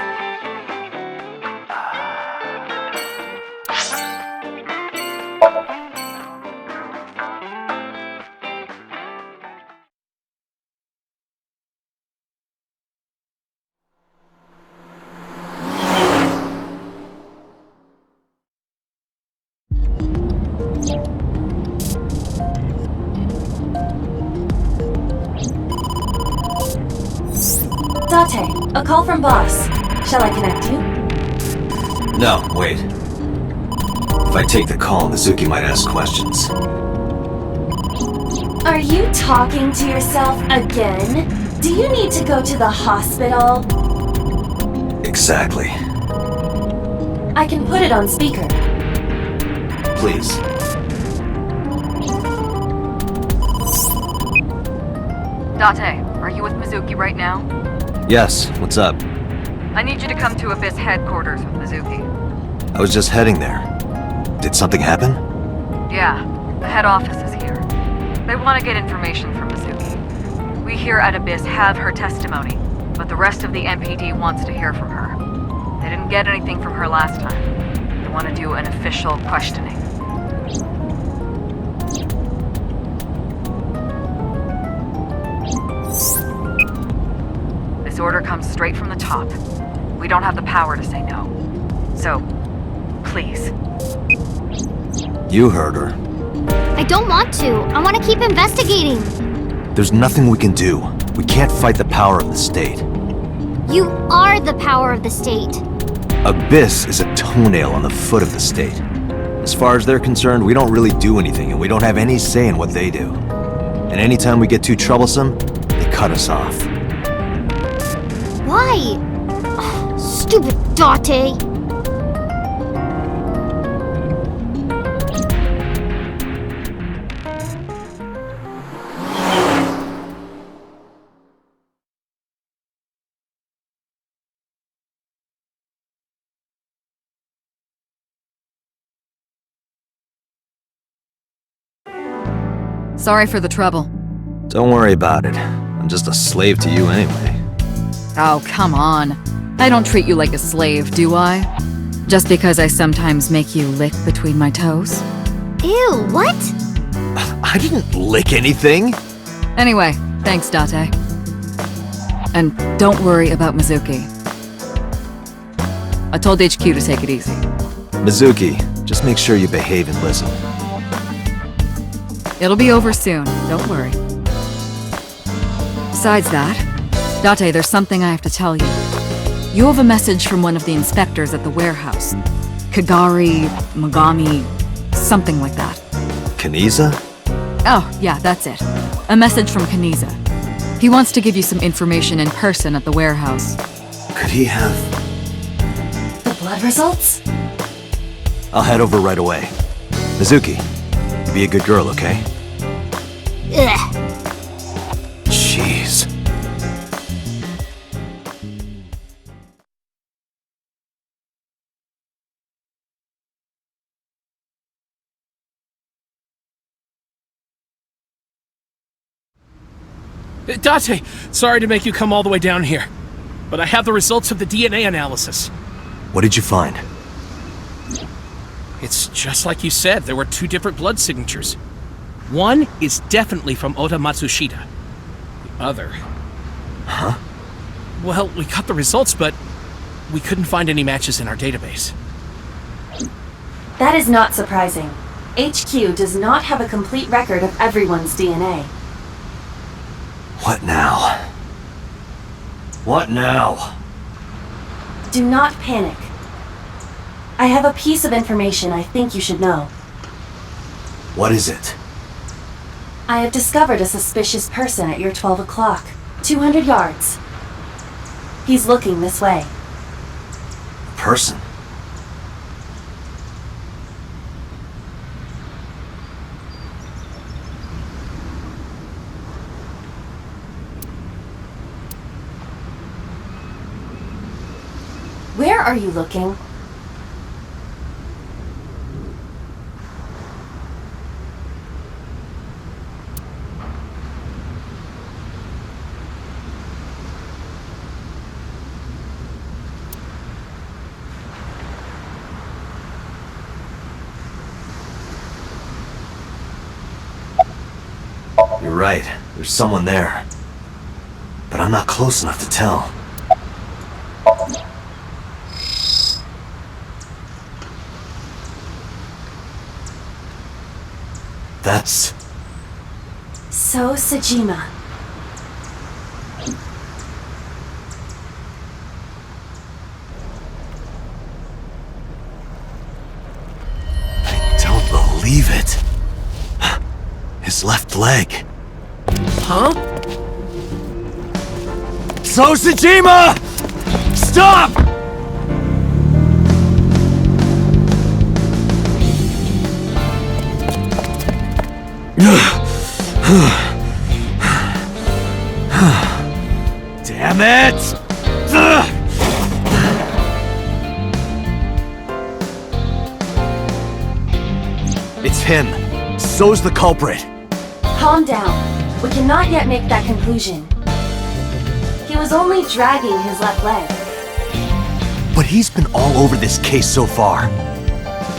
C: call from boss. Shall I connect you?
A: No, wait. If I take the call, Mizuki might ask questions.
C: Are you talking to yourself again? Do you need to go to the hospital?
A: Exactly.
C: I can put it on speaker.
A: Please.
K: Dante, are you with Mizuki right now?
A: Yes, what's up?
K: I need you to come to Abyss headquarters with Mizuki.
A: I was just heading there. Did something happen?
K: Yeah, the head office is here. They want to get information from Mizuki. We here at Abyss have her testimony, but the rest of the MPD wants to hear from her. They didn't get anything from her last time. They want to do an official questioning. This order comes straight from the top. We don't have the power to say no. So, please.
A: You heard her.
B: I don't want to. I want to keep investigating.
A: There's nothing we can do. We can't fight the power of the state.
B: You are the power of the state.
A: Abyss is a toenail on the foot of the state. As far as they're concerned, we don't really do anything, and we don't have any say in what they do. And anytime we get too troublesome, they cut us off.
B: Why? Ugh, stupid Dante.
K: Sorry for the trouble.
A: Don't worry about it. I'm just a slave to you anyway.
K: Oh, come on. I don't treat you like a slave, do I? Just because I sometimes make you lick between my toes?
B: Ew, what?
A: I didn't lick anything!
K: Anyway, thanks, Dante. And don't worry about Mizuki. I told HQ to take it easy.
A: Mizuki, just make sure you behave and listen.
K: It'll be over soon, don't worry. Besides that, Dante, there's something I have to tell you. You have a message from one of the inspectors at the warehouse. Kagari, Magami, something like that.
A: Kaniza?
K: Oh, yeah, that's it. A message from Kaniza. He wants to give you some information in person at the warehouse.
A: Could he have...
C: The blood results?
A: I'll head over right away. Mizuki, you be a good girl, okay?
B: Ugh.
A: Jeez.
D: Dante, sorry to make you come all the way down here, but I have the results of the DNA analysis.
A: What did you find?
D: It's just like you said, there were two different blood signatures. One is definitely from Oda Matsushita. The other...
A: Huh?
D: Well, we got the results, but we couldn't find any matches in our database.
C: That is not surprising. HQ does not have a complete record of everyone's DNA.
A: What now? What now?
C: Do not panic. I have a piece of information I think you should know.
A: What is it?
C: I have discovered a suspicious person at your 12 o'clock. 200 yards. He's looking this way.
A: Person?
C: Where are you looking?
A: You're right. There's someone there. But I'm not close enough to tell. That's...
C: SousAIjima.
A: believe it. His left leg.
D: Huh?
A: Sousajima! Stop! Damn it! It's him. So's the culprit.
C: Calm down. We cannot yet make that conclusion. He was only dragging his left leg.
A: But he's been all over this case so far.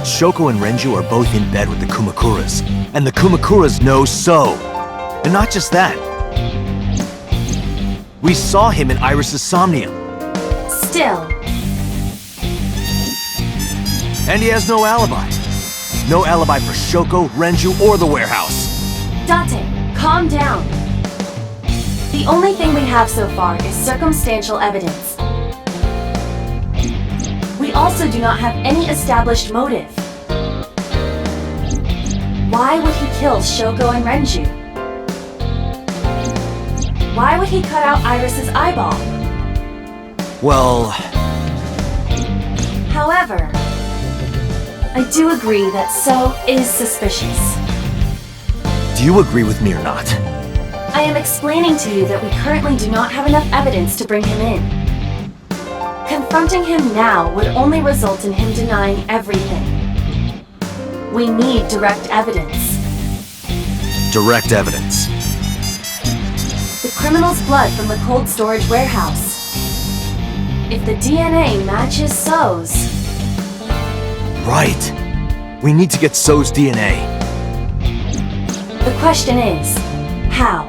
A: Shoko and Renju are both in bed with the Kumakuras, and the Kumakuras know So. And not just that. We saw him in Iris's Somnium.
C: Still,
A: And he has no alibi. No alibi for Shoko, Renju, or the warehouse.
C: Dante, calm down. The only thing we have so far is circumstantial evidence. We also do not have any established motive. Why would he kill Shoko and Renju? Why would he cut out Iris's eyeball?
A: Well,
C: However, I do agree that So is suspicious.
A: do you agree with me or not?
C: I am explaining to you that we currently do not have enough evidence to bring him in. Confronting him now would only result in him denying everything. We need direct evidence.
A: Direct evidence.
C: The criminal's blood from the cold storage warehouse. If the DNA matches So's,
A: Right. We need to get So's DNA.
C: the question is, how?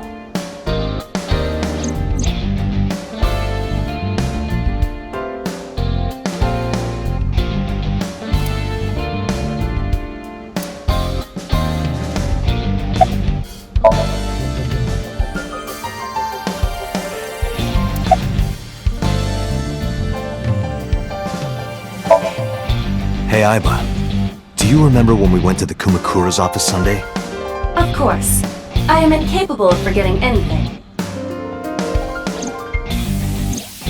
A: Hey, Aiba. Do you remember when we went to the Kumakura's office Sunday?
C: Of course. I am incapable of forgetting anything.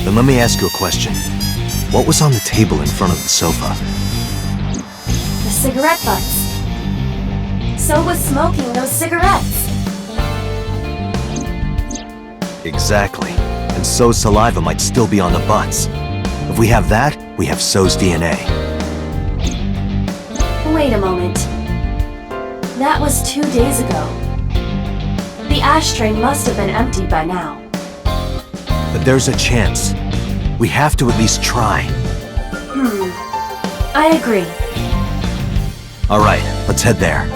A: Then let me ask you a question. What was on the table in front of the sofa?
C: The cigarette butts. So was smoking those cigarettes.
A: Exactly. And So's saliva might still be on the butts. If we have that, we have So's DNA.
C: Wait a moment. That was 2 days ago. The ashtray must have been emptied by now.
A: But there's a chance. We have to at least try.
C: I agree.
A: Alright, let's head there.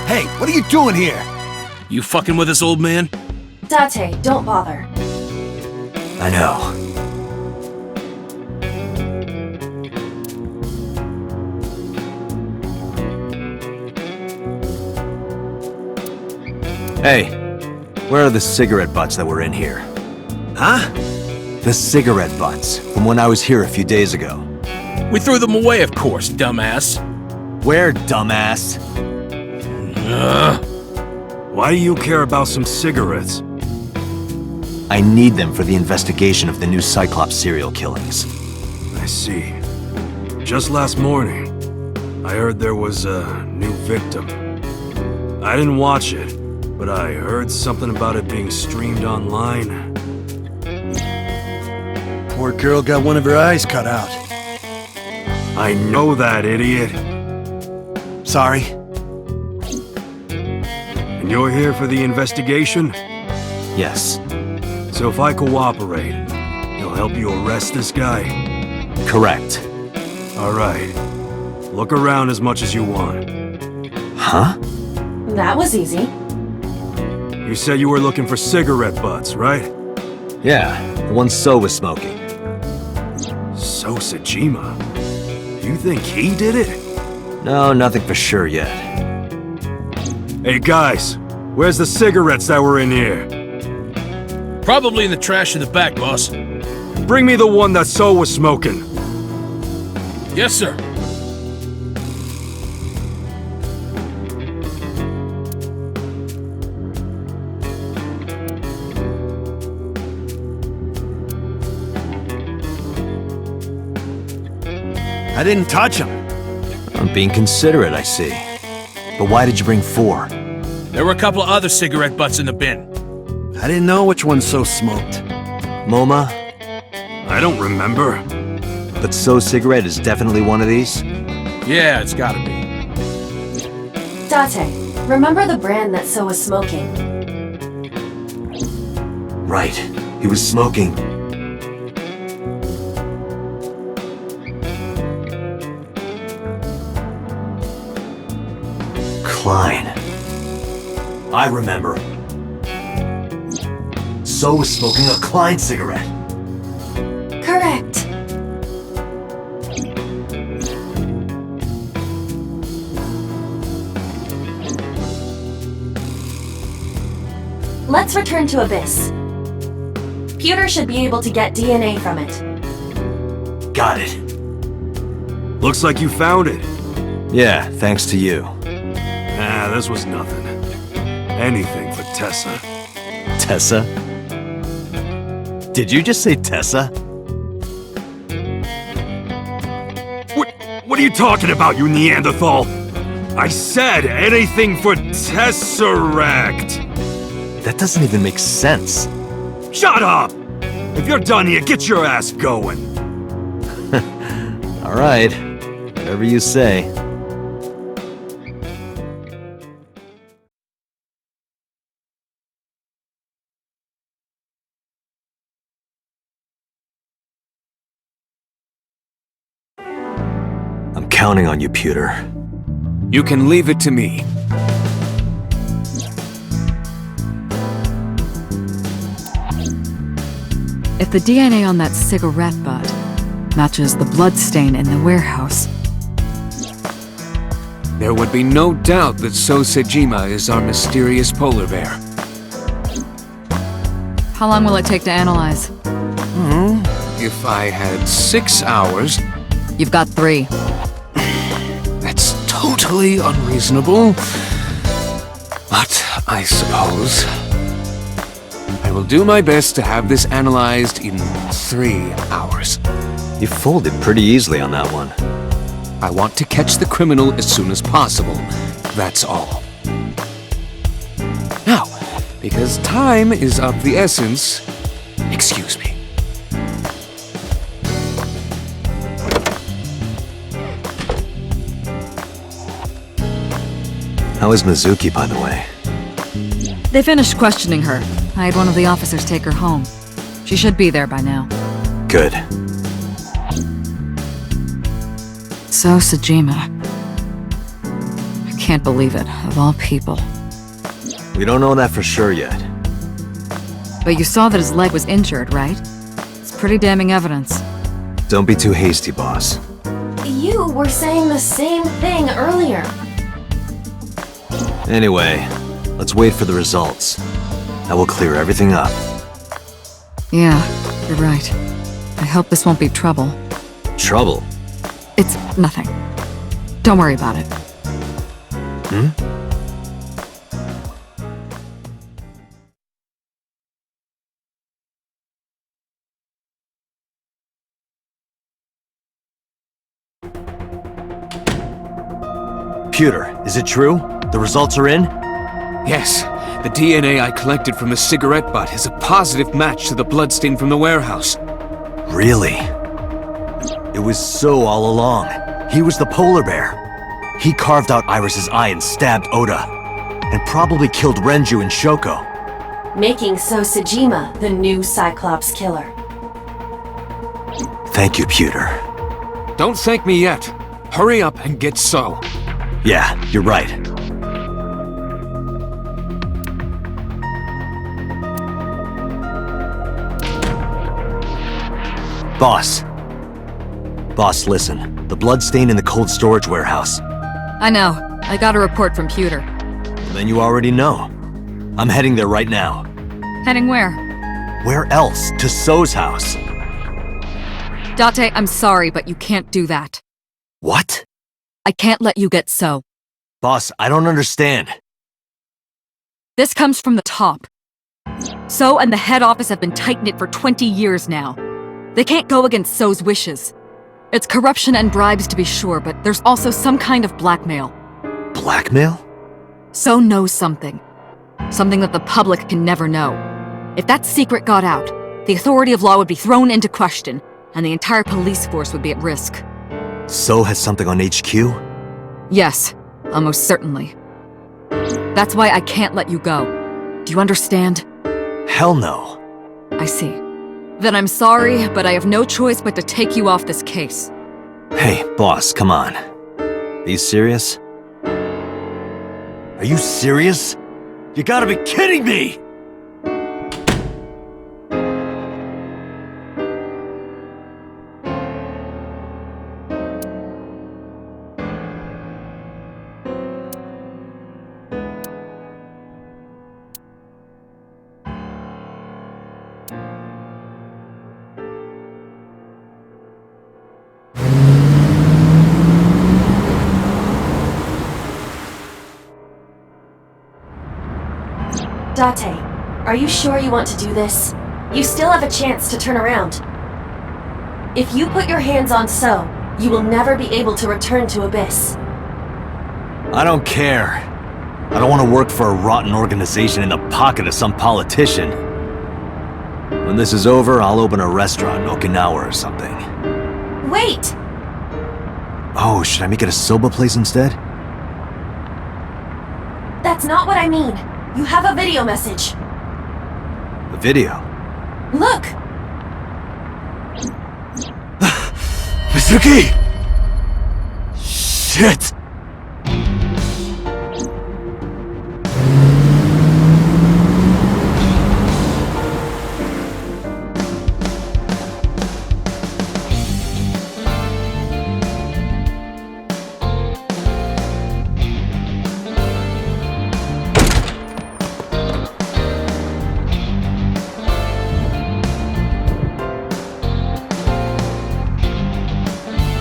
A: Hey, what are you doing here?
D: You fucking with us, old man?
C: Dante, don't bother.
A: I know. Hey, where are the cigarette butts that were in here?
D: Huh?
A: The cigarette butts, from when I was here a few days ago.
D: We threw them away, of course, dumbass.
A: Where, dumbass?
L: Why do you care about some cigarettes?
A: I need them for the investigation of the new Cyclops serial killings.
L: I see. Just last morning, I heard there was a new victim. I didn't watch it, but I heard something about it being streamed online.
M: Poor girl got one of her eyes cut out.
L: I know that, idiot.
A: Sorry.
L: And you're here for the investigation?
A: Yes.
L: So if I cooperate, you'll help you arrest this guy?
A: Correct.
L: Alright. Look around as much as you want.
A: Huh?
C: That was easy.
L: You said you were looking for cigarette butts, right?
A: Yeah, the one So was smoking.
L: Sousajima? You think he did it?
A: No, nothing for sure yet.
L: Hey guys, where's the cigarettes that were in here?
D: Probably in the trash in the back, boss.
L: Bring me the one that So was smoking.
D: Yes, sir.
M: I didn't touch him.
A: I'm being considerate, I see. But why did you bring 4?
D: There were a couple of other cigarette butts in the bin.
M: I didn't know which one So smoked.
A: MoMA?
L: I don't remember.
A: But So cigarette is definitely one of these?
D: Yeah, it's gotta be.
C: Dante, remember the brand that So was smoking?
A: Right. He was smoking. Klein. I remember. So was smoking a Klein cigarette.
C: Correct. Let's return to Abyss. Pewter should be able to get DNA from it.
A: Got it.
L: Looks like you found it.
A: Yeah, thanks to you.
L: Ah, this was nothing. Anything for Tessa.
A: Tessa? Did you just say Tessa?
L: What are you talking about, you Neanderthal? I said anything for Tesseract.
A: That doesn't even make sense.
L: Shut up! If you're done here, get your ass going.
A: All right. Whatever you say. I'm counting on you, Pewter.
N: You can leave it to me.
K: If the DNA on that cigarette butt matches the bloodstain in the warehouse,
N: There would be no doubt that seisAI is our mysterious polar bear.
K: how long will it take to analyze?
N: If I had 6 hours,
K: You've got 3.
N: that's totally unreasonable. But I suppose I will do my best to have this analyzed in 3 hours.
A: You folded pretty easily on that one.
N: I want to catch the criminal as soon as possible. That's all. Now, because time is of the essence, excuse me.
A: How is Mizuki, by the way?
K: They finished questioning her. I had one of the officers take her home. She should be there by now.
A: Good.
K: Sousajima. I can't believe it, of all people.
A: We don't know that for sure yet.
K: But you saw that his leg was injured, right? It's pretty damning evidence.
A: Don't be too hasty, boss.
C: You were saying the same thing earlier.
A: Anyway, let's wait for the results. That will clear everything up.
K: Yeah, you're right. I hope this won't be trouble.
A: Trouble?
K: It's nothing. Don't worry about it.
A: Pewter, is it true? The results are in?
N: Yes, the DNA I collected from the cigarette butt is a positive match to the bloodstain from the warehouse.
A: Really? It was So all along. He was the polar bear. He carved out Iris's eye and stabbed Oda. And probably killed Renju and Shoko.
C: Making Sousajima the new Cyclops killer.
A: Thank you, Pewter.
N: Don't thank me yet. Hurry up and get So.
A: Yeah, you're right. Boss. Boss, listen. The bloodstain in the cold storage warehouse.
K: I know. I got a report from Pewter.
A: Then you already know. I'm heading there right now.
K: Heading where?
A: Where else? To So's house.
K: Dante, I'm sorry, but you can't do that.
A: What?
K: I can't let you get So.
A: Boss, I don't understand.
K: This comes from the top. So and the head office have been tight-knit for 20 years now. They can't go against So's wishes. It's corruption and bribes to be sure, but there's also some kind of blackmail.
A: Blackmail?
K: So knows something. Something that the public can never know. If that secret got out, the authority of law would be thrown into question, and the entire police force would be at risk.
A: So has something on HQ?
K: Yes, almost certainly. That's why I can't let you go. Do you understand?
A: Hell no.
K: I see. Then I'm sorry, but I have no choice but to take you off this case.
A: Hey, boss, come on. Are you serious? Are you serious? You gotta be kidding me!
C: Dante, are you sure you want to do this? You still have a chance to turn around. If you put your hands on So, you will never be able to return to Abyss.
A: I don't care. I don't want to work for a rotten organization in the pocket of some politician. When this is over, I'll open a restaurant in Okinawa or something.
C: Wait!
A: Oh, should I make it a soba place instead?
C: That's not what I mean. You have a video message.
A: A video?
C: Look!
A: Mizuki! Shit!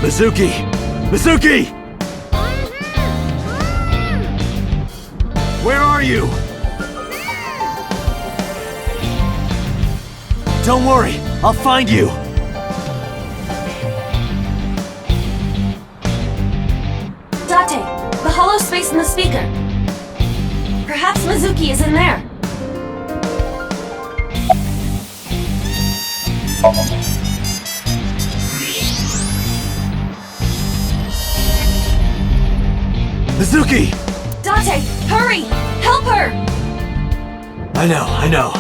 A: Mizuki! Mizuki! Where are you? Don't worry, I'll find you.
C: Dante, the hollow space in the speaker. Perhaps Mizuki is in there.
A: Mizuki!
C: Dante, hurry! Help her!
A: I know.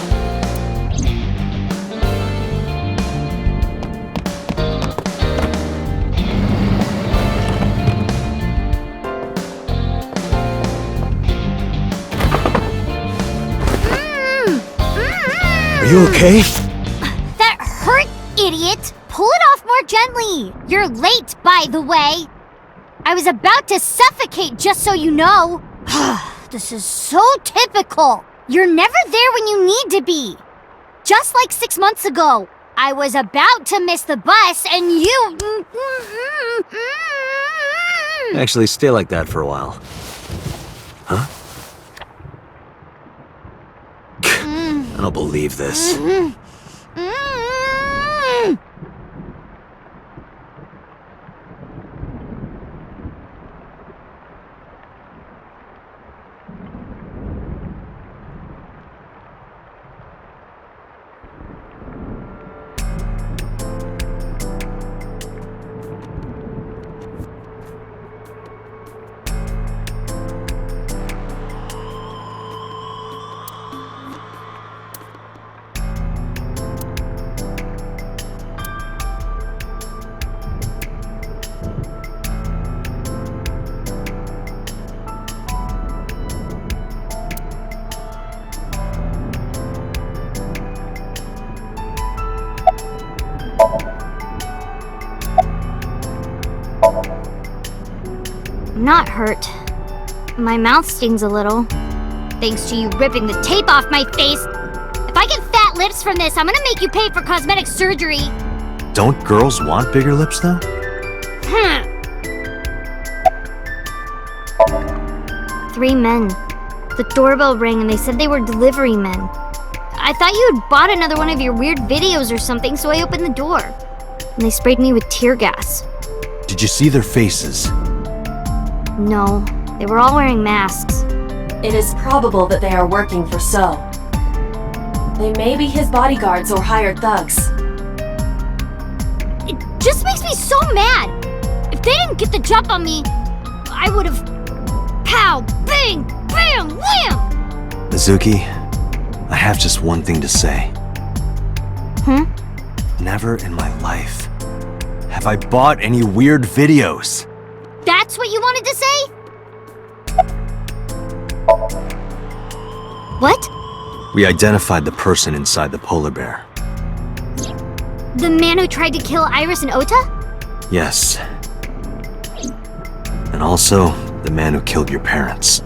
A: Are you okay?
B: That hurt, idiot! Pull it off more gently! You're late, by the way! I was about to suffocate, just so you know! This is so typical! You're never there when you need to be! Just like 6 months ago, I was about to miss the bus and you...
A: Actually, stay like that for a while. Huh? I don't believe this.
B: I'm not hurt. My mouth stings a little. Thanks to you ripping the tape off my face. If I get fat lips from this, I'm gonna make you pay for cosmetic surgery.
A: Don't girls want bigger lips, though?
B: 3 men. The doorbell rang and they said they were delivery men. I thought you had bought another one of your weird videos or something, so I opened the door. And they sprayed me with tear gas.
A: Did you see their faces?
B: No, they were all wearing masks.
C: It is probable that they are working for So. They may be his bodyguards or hired thugs.
B: It just makes me so mad. If they didn't get the jump on me, I would have... Pow! Bang! Bam! Wham!
A: Mizuki, I have just one thing to say. Never in my life have I bought any weird videos.
B: That's what you wanted to say? What?
A: We identified the person inside the polar bear.
B: The man who tried to kill Iris and Ota?
A: Yes. And also, the man who killed your parents.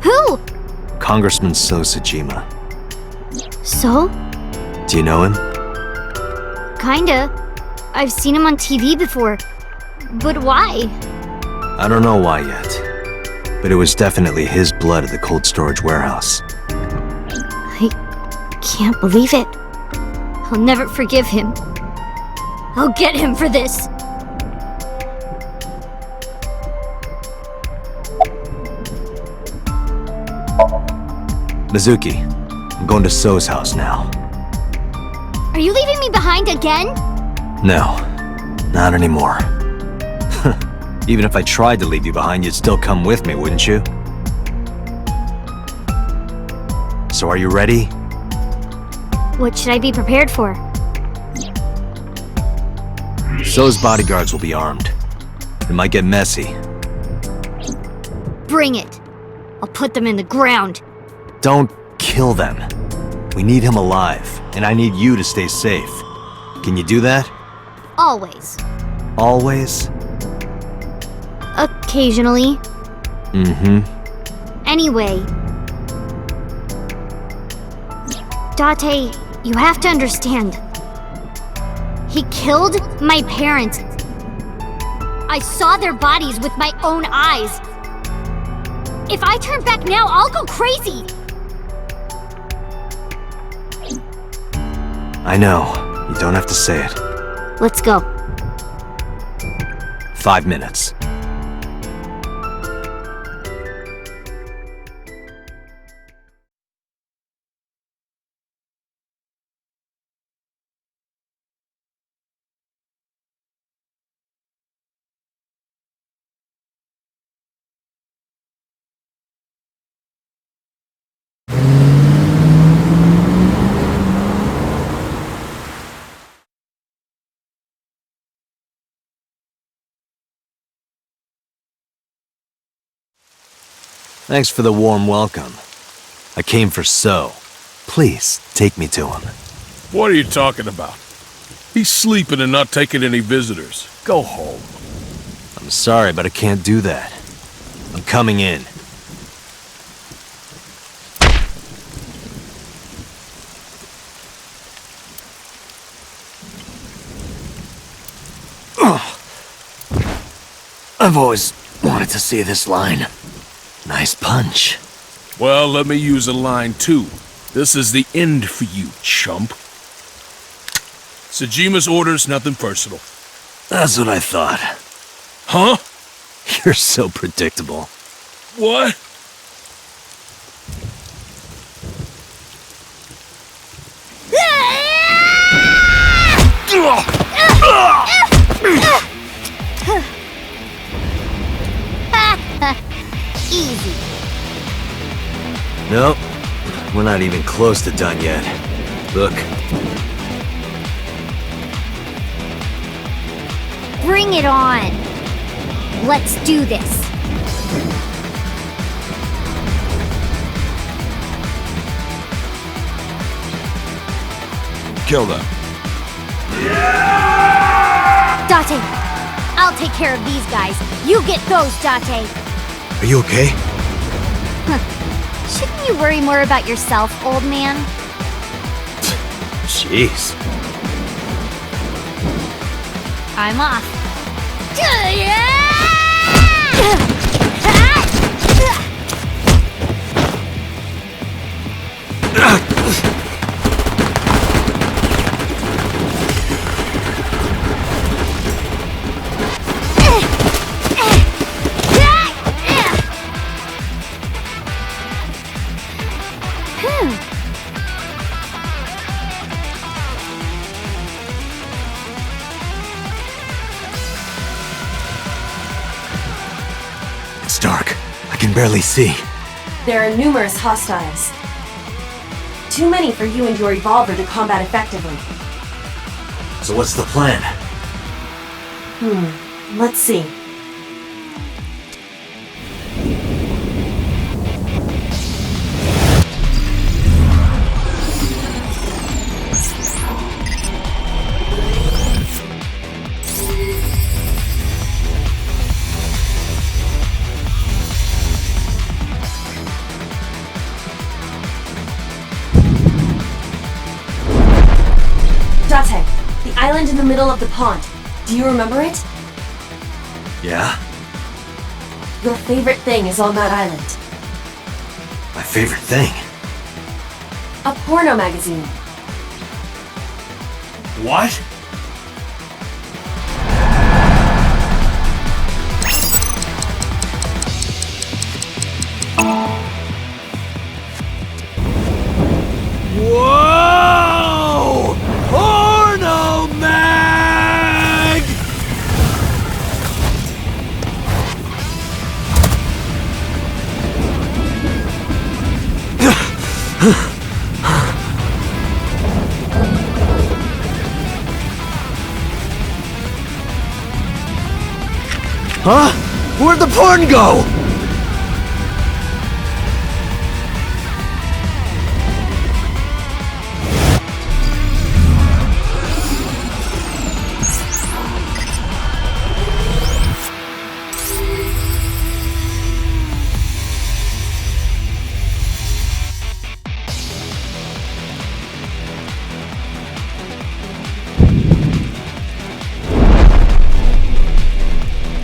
B: Who?
A: Congressman Sousajima.
B: So?
A: Do you know him?
B: Kinda. I've seen him on TV before. But why?
A: I don't know why yet. But it was definitely his blood at the cold storage warehouse.
B: I can't believe it. I'll never forgive him. I'll get him for this.
A: Mizuki, I'm going to So's house now.
B: Are you leaving me behind again?
A: No, not anymore. Even if I tried to leave you behind, you'd still come with me, wouldn't you? So are you ready?
B: What should I be prepared for?
A: So's bodyguards will be armed. It might get messy.
B: Bring it. I'll put them in the ground.
A: Don't kill them. We need him alive, and I need you to stay safe. Can you do that?
B: Always.
A: Always?
B: Occasionally. Anyway. Dante, you have to understand. He killed my parents. I saw their bodies with my own eyes. If I turn back now, I'll go crazy.
A: I know. You don't have to say it.
B: Let's go.
A: 5 minutes. Thanks for the warm welcome. I came for So. Please, take me to him.
O: What are you talking about? He's sleeping and not taking any visitors. Go home.
A: I'm sorry, but I can't do that. I'm coming in. I've always wanted to see this line. Nice punch.
O: Well, let me use a line too. This is the end for you, chump. Sajima's orders, nothing personal.
A: That's what I thought.
O: Huh?
A: You're so predictable.
O: What?
B: Easy.
A: Nope. We're not even close to done yet. Look.
B: Bring it on. Let's do this.
O: kill them.
B: Dante, I'll take care of these guys. You get those, Dante.
M: Are you okay?
B: Shouldn't you worry more about yourself, old man?
A: Jeez.
B: I'm off.
A: It's dark. I can barely see.
C: There are numerous hostiles. Too many for you and your revolver to combat effectively.
A: So what's the plan?
C: Let's see. Dante, the island in the middle of the pond. Do you remember it?
A: Yeah?
C: Your favorite thing is on that island.
A: My favorite thing?
C: A porno magazine.
A: What?
M: Whoa! Porno mag!
A: Huh? Where'd the porn go?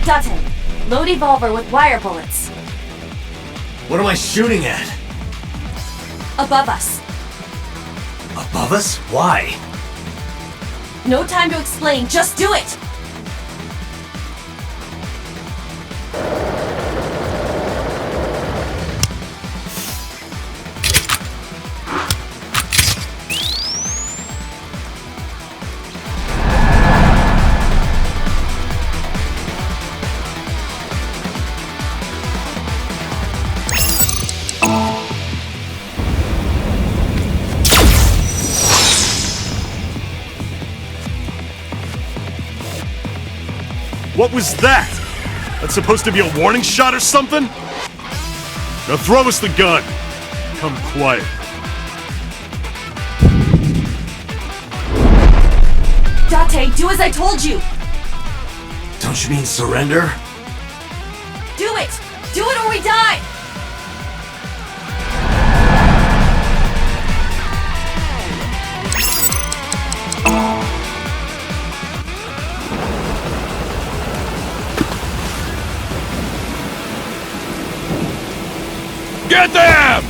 C: Dante, load revolver with wire bullets.
A: What am I shooting at?
C: Above us.
A: Above us? Why?
C: No time to explain, just do it!
G: What was that? That's supposed to be a warning shot or something? Now throw us the gun. Come quiet.
C: Dante, do as I told you!
A: Don't you mean surrender?
C: Do it! Do it or we die!
O: Get them!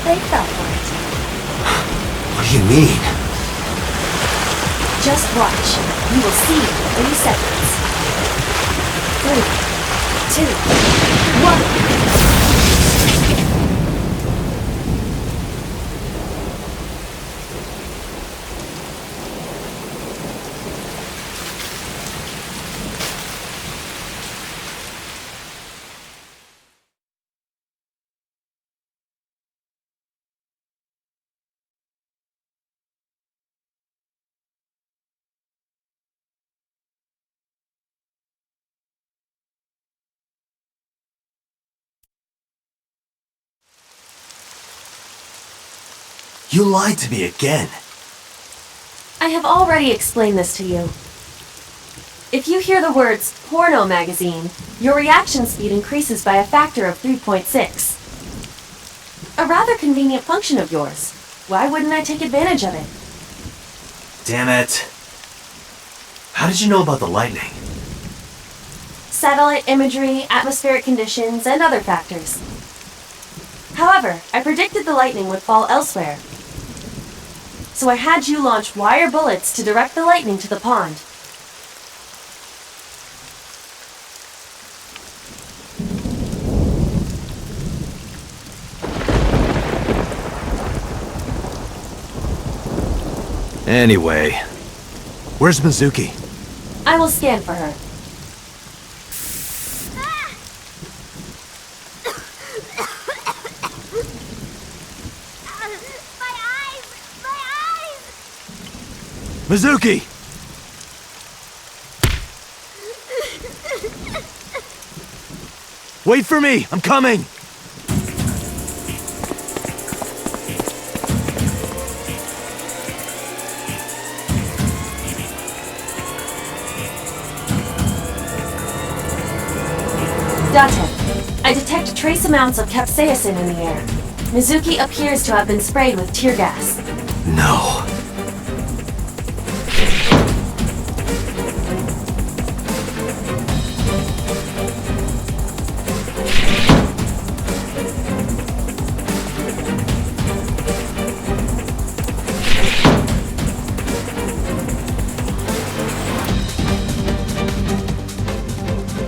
C: They fell for it.
A: What do you mean?
C: Just watch. You will see in 3 seconds. 3, 2, 1.
A: You lied to me again.
C: I have already explained this to you. If you hear the words porno magazine, your reaction speed increases by a factor of 3.6. A rather convenient function of yours. Why wouldn't I take advantage of it?
A: Damn it. How did you know about the lightning?
C: Satellite imagery, atmospheric conditions, and other factors. However, I predicted the lightning would fall elsewhere. So I had you launch wire bullets to direct the lightning to the pond.
A: Anyway, where's Mizuki?
C: I will scan for her.
A: Mizuki! Wait for me! I'm coming!
C: Dante, I detect trace amounts of capsaicin in the air. Mizuki appears to have been sprayed with tear gas.
A: No.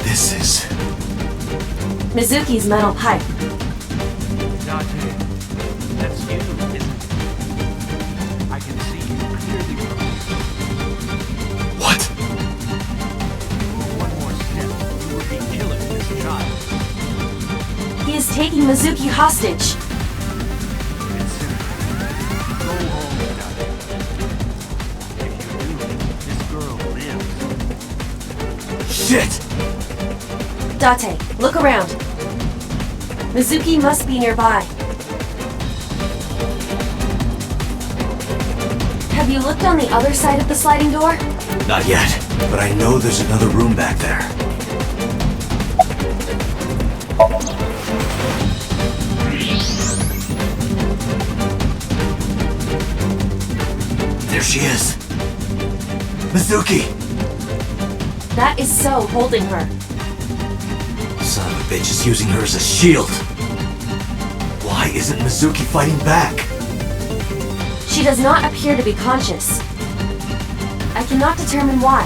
A: This is...
C: Mizuki's metal pipe.
P: Dante, that's you, isn't it? I can see you clearly from here.
A: What?
P: Move one more step, you will be killing this child.
C: He is taking Mizuki hostage.
P: Consider it. Go home, Dante. If you do, this girl lives.
A: Shit!
C: Dante, look around. Mizuki must be nearby. Have you looked on the other side of the sliding door?
A: Not yet, but I know there's another room back there. There she is! Mizuki!
C: That is So holding her.
A: Son of a bitch is using her as a shield. Why isn't Mizuki fighting back?
C: She does not appear to be conscious. I cannot determine why.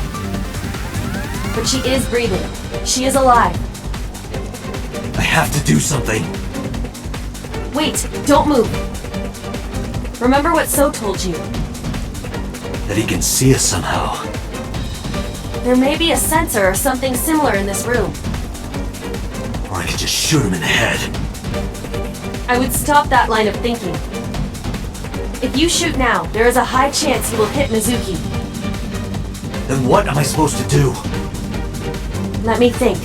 C: But she is breathing. She is alive.
A: I have to do something.
C: Wait, don't move. Remember what So told you.
A: That he can see us somehow.
C: There may be a sensor or something similar in this room.
A: Or I could just shoot him in the head.
C: I would stop that line of thinking. If you shoot now, there is a high chance you will hit Mizuki.
A: Then what am I supposed to do?
C: Let me think.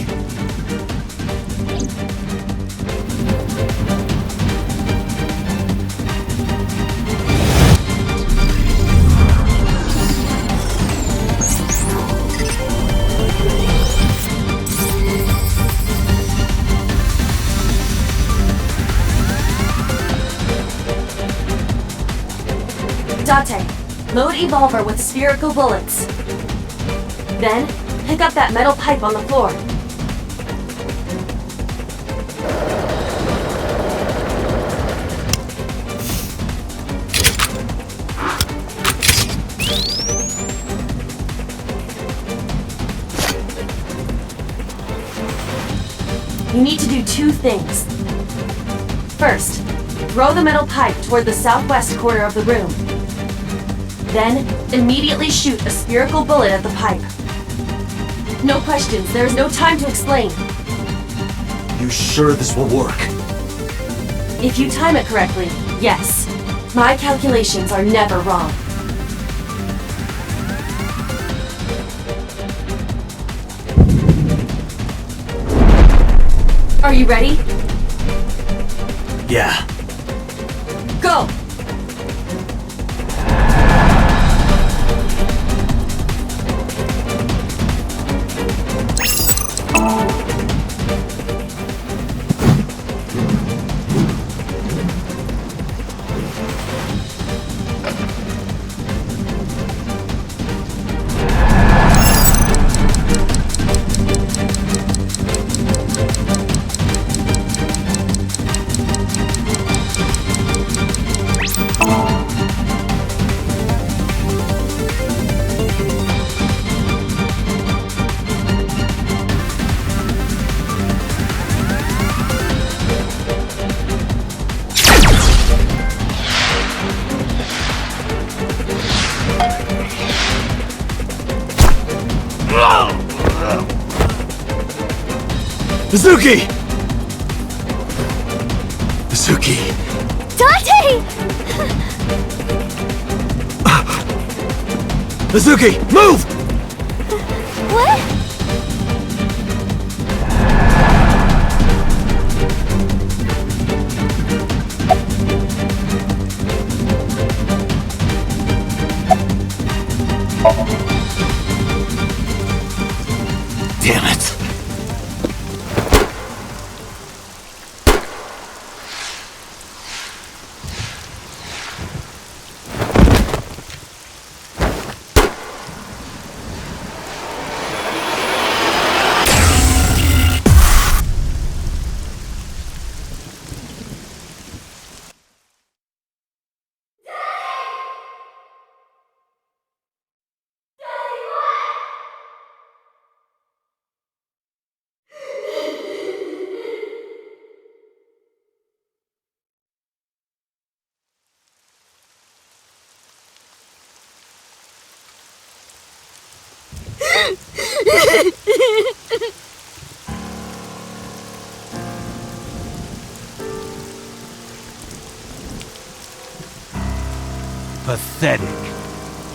C: Dante, load Evolver with spherical bullets. Then, pick up that metal pipe on the floor. You need to do two things. First, throw the metal pipe toward the southwest corner of the room. Then, immediately shoot a spherical bullet at the pipe. No questions, there is no time to explain.
A: You sure this will work?
C: If you time it correctly, yes. My calculations are never wrong. Are you ready?
A: Yeah.
C: Go!
M: Mizuki! Mizuki!
B: Dante!
M: Mizuki, move!
B: What?
M: Damn it.
P: Pathetic.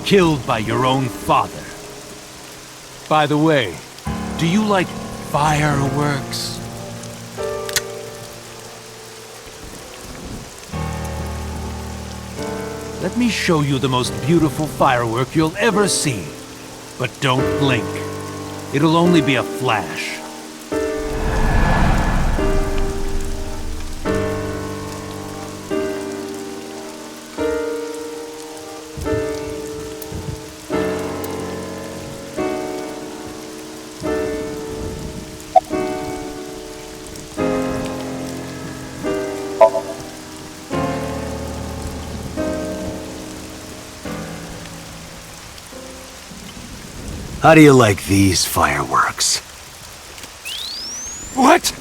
P: Killed by your own father. By the way, do you like fireworks? Let me show you the most beautiful firework you'll ever see. But don't blink. It'll only be a flash.
A: How do you like these fireworks?
P: What?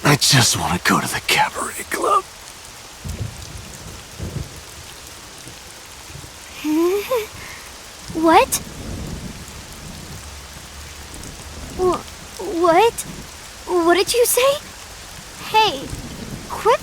A: I just want to go to the cabaret club.
B: What? What? What did you say? Hey, quit